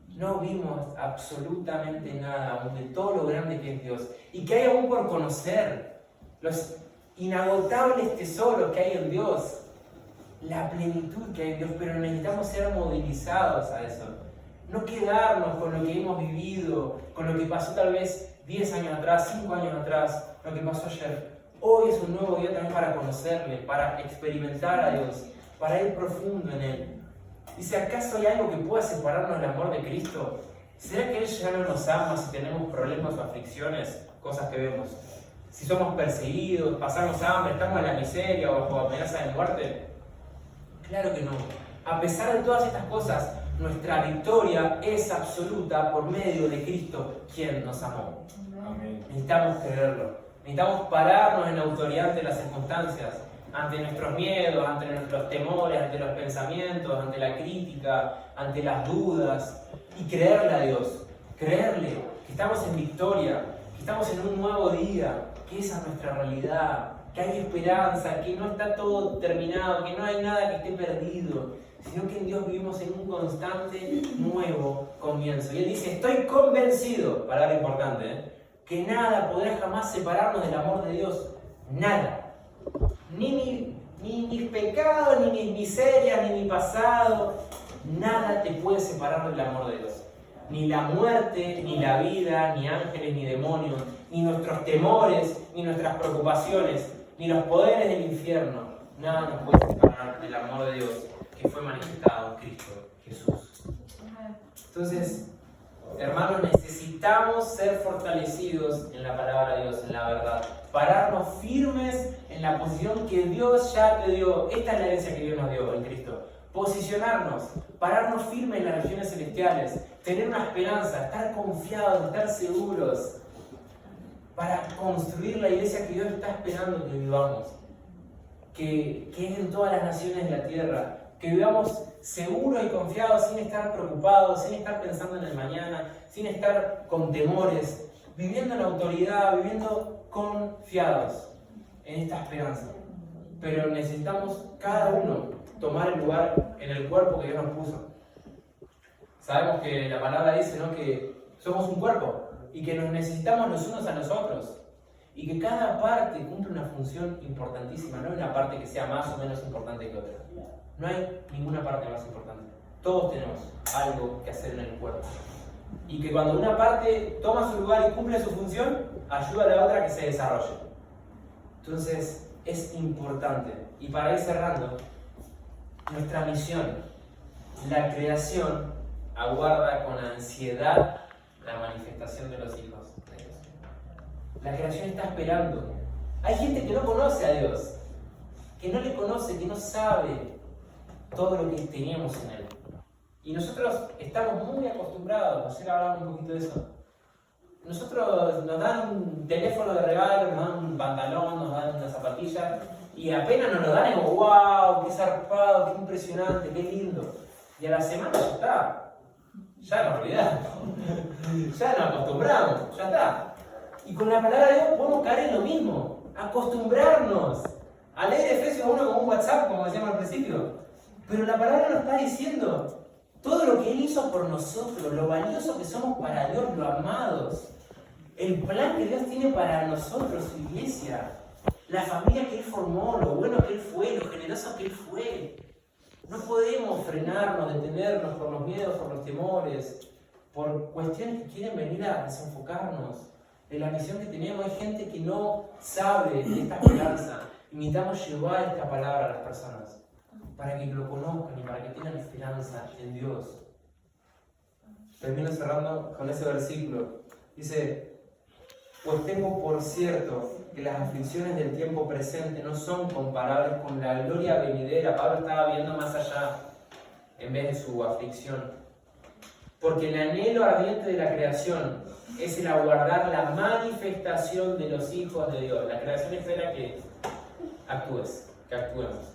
No vimos absolutamente nada aún de todo lo grande que es Dios y que hay aún por conocer, los inagotables tesoros que hay en Dios. La plenitud que hay en Dios, pero necesitamos ser movilizados a eso. No quedarnos con lo que hemos vivido, con lo que pasó tal vez 10 años atrás, 5 años atrás, lo que pasó ayer. Hoy es un nuevo día también para conocerle, para experimentar a Dios, para ir profundo en Él. Dice, ¿acaso hay algo que pueda separarnos del amor de Cristo? ¿Será que Él ya no nos ama si tenemos problemas o aflicciones? Cosas que vemos. Si somos perseguidos, pasamos hambre, estamos en la miseria o bajo amenaza de muerte. Claro que no. A pesar de todas estas cosas, nuestra victoria es absoluta por medio de Cristo, quien nos amó.
Amén.
Necesitamos creerlo. Necesitamos pararnos en autoridad ante las circunstancias, ante nuestros miedos, ante nuestros temores, ante los pensamientos, ante la crítica, ante las dudas y creerle a Dios. Creerle que estamos en victoria, que estamos en un nuevo día, que esa es nuestra realidad. que hay esperanza, que no está todo terminado, que no hay nada que esté perdido, sino que en Dios vivimos en un constante nuevo comienzo. Y Él dice, estoy convencido, palabra importante, que nada podrá jamás separarnos del amor de Dios. Nada. Ni mis pecados, ni mis miserias, ni mi pasado. Nada te puede separar del amor de Dios. Ni la muerte, ni la vida, ni ángeles, ni demonios, ni nuestros temores, ni nuestras preocupaciones, ni los poderes del infierno. Nada nos puede separar del amor de Dios que fue manifestado en Cristo Jesús. Entonces, hermanos, necesitamos ser fortalecidos en la palabra de Dios, en la verdad. Pararnos firmes en la posición que Dios ya te dio. Esta es la herencia que Dios nos dio en Cristo. Posicionarnos, pararnos firmes en las regiones celestiales, tener una esperanza, estar confiados, estar seguros, para construir la iglesia que Dios está esperando que vivamos. Que es en todas las naciones de la tierra, que vivamos seguros y confiados, sin estar preocupados, sin estar pensando en el mañana, sin estar con temores, viviendo en autoridad, viviendo confiados en esta esperanza. Pero necesitamos cada uno tomar el lugar en el cuerpo que Dios nos puso. Sabemos que la palabra dice, ¿no?, que somos un cuerpo y que nos necesitamos los unos a los otros. Y que cada parte cumple una función importantísima. No hay una parte que sea más o menos importante que otra. No hay ninguna parte más importante. Todos tenemos algo que hacer en el cuerpo. Y que cuando una parte toma su lugar y cumple su función, ayuda a la otra a que se desarrolle. Entonces, es importante. Y para ir cerrando, nuestra misión, la creación, aguarda con ansiedad la manifestación de los hijos de Dios. La creación está esperando. Hay gente que no conoce a Dios, que no le conoce, que no sabe todo lo que teníamos en Él. Y nosotros estamos muy acostumbrados, ayer hablábamos un poquito de eso. Nosotros nos dan un teléfono de regalo, nos dan un pantalón, nos dan una zapatilla, y apenas nos lo dan y como, wow, qué zarpado, qué impresionante, qué lindo. Y a la semana ya está. Ya nos olvidamos. Ya nos acostumbramos, ya está. Y con la palabra de Dios podemos caer en lo mismo, acostumbrarnos a leer Efesios 1 como un WhatsApp, como decíamos al principio. Pero la palabra nos está diciendo todo lo que Él hizo por nosotros, lo valioso que somos para Dios, lo amados, el plan que Dios tiene para nosotros, su iglesia, la familia que Él formó, lo bueno que Él fue, lo generoso que Él fue. No podemos frenarnos, detenernos por los miedos, por los temores, por cuestiones que quieren venir a desenfocarnos de la misión que tenemos. Hay gente que no sabe de esta esperanza. Necesitamos llevar esta palabra a las personas para que lo conozcan y para que tengan esperanza en Dios. Termino cerrando con ese versículo. Dice, pues tengo por cierto que las aflicciones del tiempo presente no son comparables con la gloria venidera. Pablo estaba viendo más allá en vez de su aflicción. Porque el anhelo ardiente de la creación es el aguardar la manifestación de los hijos de Dios. La creación espera que actúes, que actuemos.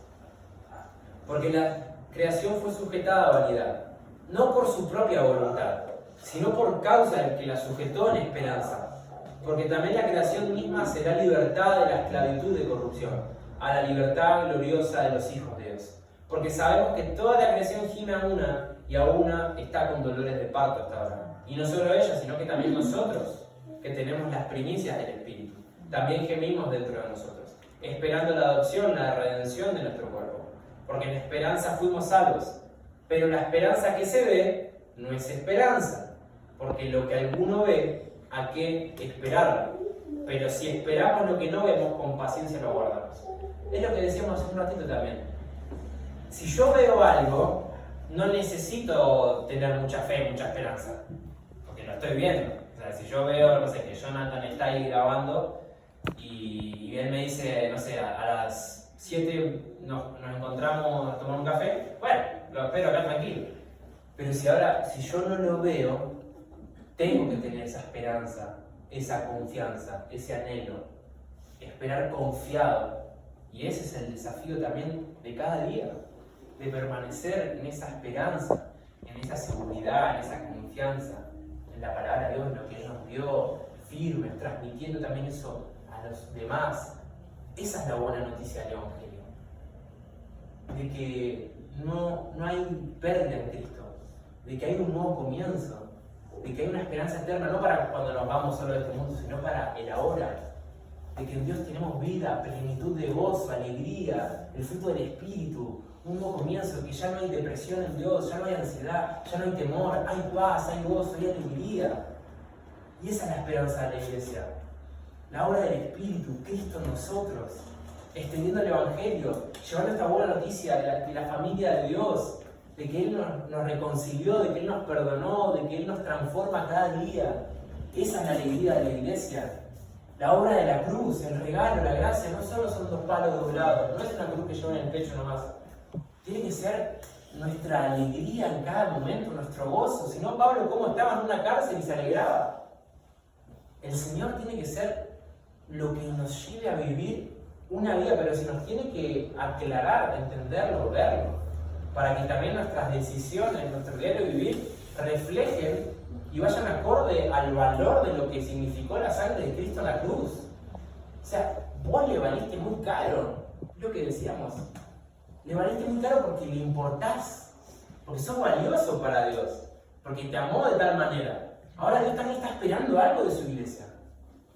Porque la creación fue sujetada a vanidad, no por su propia voluntad, sino por causa del que la sujetó en esperanza. Porque también la creación misma será libertada de la esclavitud de corrupción, a la libertad gloriosa de los hijos de Dios. Porque sabemos que toda la creación gime a una y a una está con dolores de parto hasta ahora. Y no solo ella, sino que también nosotros, que tenemos las primicias del Espíritu, también gemimos dentro de nosotros, esperando la adopción, la redención de nuestro cuerpo. Porque en esperanza fuimos salvos. Pero la esperanza que se ve no es esperanza. Porque lo que alguno ve, ¿a qué esperarlo? Pero si esperamos lo que no vemos, con paciencia lo guardamos. Es lo que decíamos hace un ratito también. Si yo veo algo, no necesito tener mucha fe, mucha esperanza. Porque lo estoy viendo. O sea, si yo veo, no sé, que Jonathan está ahí grabando y él me dice, no sé, a las 7 nos encontramos a tomar un café, bueno, lo espero acá tranquilo. Pero si yo no lo veo, tengo que tener esa esperanza, esa confianza, ese anhelo, esperar confiado. Y ese es el desafío también de cada día, de permanecer en esa esperanza, en esa seguridad, en esa confianza, en la palabra de Dios, en lo que Él nos dio, firmes, transmitiendo también eso a los demás. Esa es la buena noticia del Evangelio. De que no hay pérdida en Cristo. De que hay un nuevo comienzo. De que hay una esperanza eterna, no para cuando nos vamos solo de este mundo, sino para el ahora. De que en Dios tenemos vida, plenitud de gozo, alegría, el fruto del Espíritu, un nuevo comienzo, que ya no hay depresión en Dios, ya no hay ansiedad, ya no hay temor, hay paz, hay gozo, hay alegría. Y esa es la esperanza de la iglesia. La obra del Espíritu, Cristo en nosotros, extendiendo el Evangelio, llevando esta buena noticia de la familia de Dios, de que Él nos reconcilió, de que Él nos perdonó, de que Él nos transforma cada día. Esa es la alegría de la iglesia. La obra de la cruz, el regalo, la gracia, no solo son dos palos doblados, no es una cruz que lleva en el pecho nomás. Tiene que ser nuestra alegría en cada momento, nuestro gozo. Si no, Pablo, ¿cómo estaba en una cárcel y se alegraba? El Señor tiene que ser lo que nos lleve a vivir una vida, pero se nos tiene que aclarar, entenderlo, verlo, para que también nuestras decisiones, nuestro diario vivir, reflejen y vayan acorde al valor de lo que significó la sangre de Cristo en la cruz. O sea, vos le valiste muy caro, lo que decíamos. Le valiste muy caro porque le importás, porque sos valioso para Dios, porque te amó de tal manera. Ahora Dios también está esperando algo de su iglesia.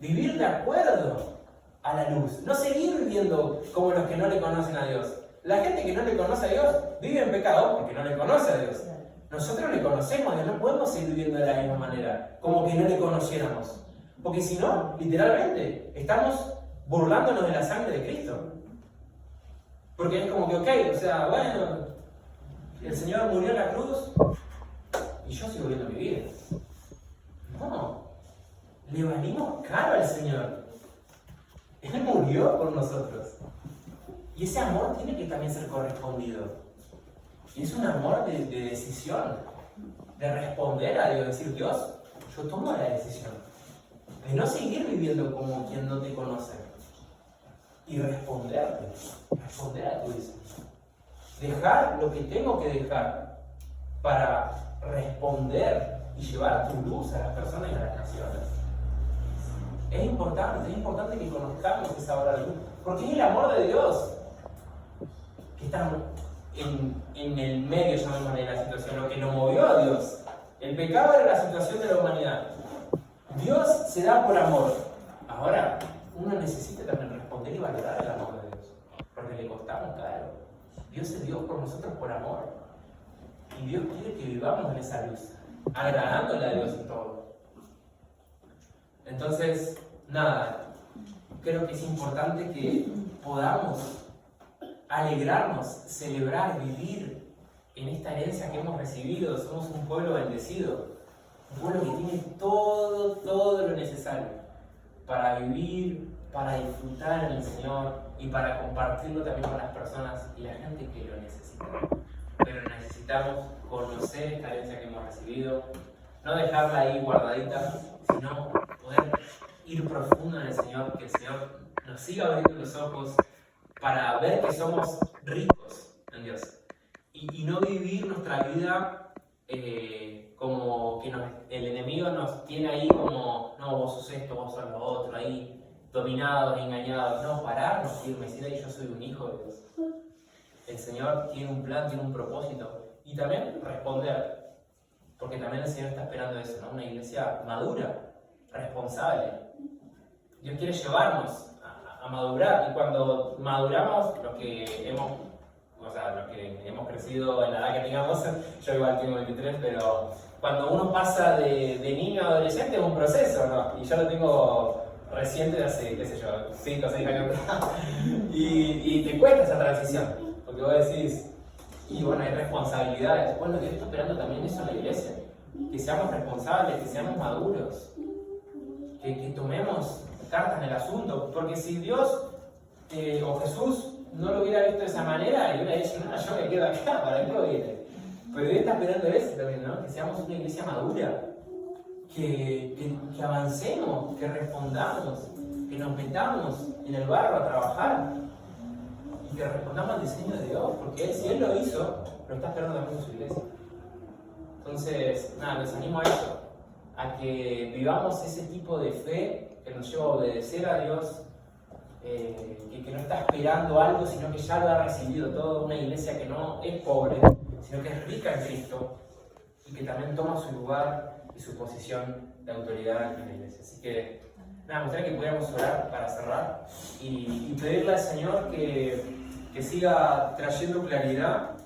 Vivir de acuerdo a la luz. No seguir viviendo como los que no le conocen a Dios. La gente que no le conoce a Dios vive en pecado porque no le conoce a Dios. Nosotros le conocemos y no podemos seguir viviendo de la misma manera, como que no le conociéramos. Porque si no, literalmente, estamos burlándonos de la sangre de Cristo. Porque es como que, ok, o sea, bueno, el Señor murió en la cruz y yo sigo viendo mi vida. No, le valimos caro al Señor. Él murió por nosotros. Y ese amor tiene que también ser correspondido. Y es un amor de decisión, de responder a Dios, decir, Dios, yo tomo la decisión de no seguir viviendo como quien no te conoce. Y responder a tu deseo. Dejar lo que tengo que dejar para responder y llevar tu luz a las personas y a las naciones. Es importante que conozcamos esa obra de luz, porque es el amor de Dios que está en el medio, llamémosle, de la situación, lo que nos movió a Dios. El pecado era la situación de la humanidad. Dios se da por amor. Ahora, uno necesita también responder y valorar el amor de Dios, porque le costamos caro. Dios se dio por nosotros por amor. Y Dios quiere que vivamos en esa luz, agradándole a Dios en todo. Entonces, nada, creo que es importante que podamos alegrarnos, celebrar, vivir en esta herencia que hemos recibido. Somos un pueblo bendecido, un pueblo que tiene todo lo necesario para vivir, para disfrutar en el Señor y para compartirlo también con las personas y la gente que lo necesita. Pero necesitamos conocer esta herencia que hemos recibido, no dejarla ahí guardadita, sino poder ir profundo en el Señor, que el Señor nos siga abriendo los ojos para ver que somos ricos en Dios y no vivir nuestra vida como que el enemigo nos tiene ahí como, no, vos sos esto, vos sos lo otro, ahí dominados, engañados. No, pararnos firmes, decir ahí yo soy un hijo de Dios. El Señor tiene un plan, tiene un propósito y también responder, porque también el Señor está esperando eso, ¿no? Una iglesia madura, responsable. Dios quiere llevarnos a madurar, y cuando maduramos, los que hemos crecido en la edad que tengamos, yo igual tengo 23, pero cuando uno pasa de niño a adolescente es un proceso, ¿no? Y yo lo tengo reciente de hace, qué sé yo, 5 o 6 años y te cuesta esa transición, porque vos decís, y bueno, hay responsabilidades. Bueno, Dios está esperando también eso en la iglesia, que seamos responsables, que seamos maduros, que tomemos cartas en el asunto, porque si Dios o Jesús no lo hubiera visto de esa manera, y hubiera dicho, no, yo me quedo acá, ¿para qué voy a ir? Pero Dios está esperando eso también, ¿no? Que seamos una iglesia madura, que avancemos, que respondamos, que nos metamos en el barro a trabajar y que respondamos al diseño de Dios, porque si Él lo hizo, lo está esperando también en su iglesia. Entonces, nada, les animo a eso, a que vivamos ese tipo de fe que nos lleva a obedecer a Dios, que no está esperando algo, sino que ya lo ha recibido todo, una iglesia que no es pobre, sino que es rica en Cristo y que también toma su lugar y su posición de autoridad aquí en la iglesia. Así que, nada, me gustaría que pudiéramos orar para cerrar y pedirle al Señor que siga trayendo claridad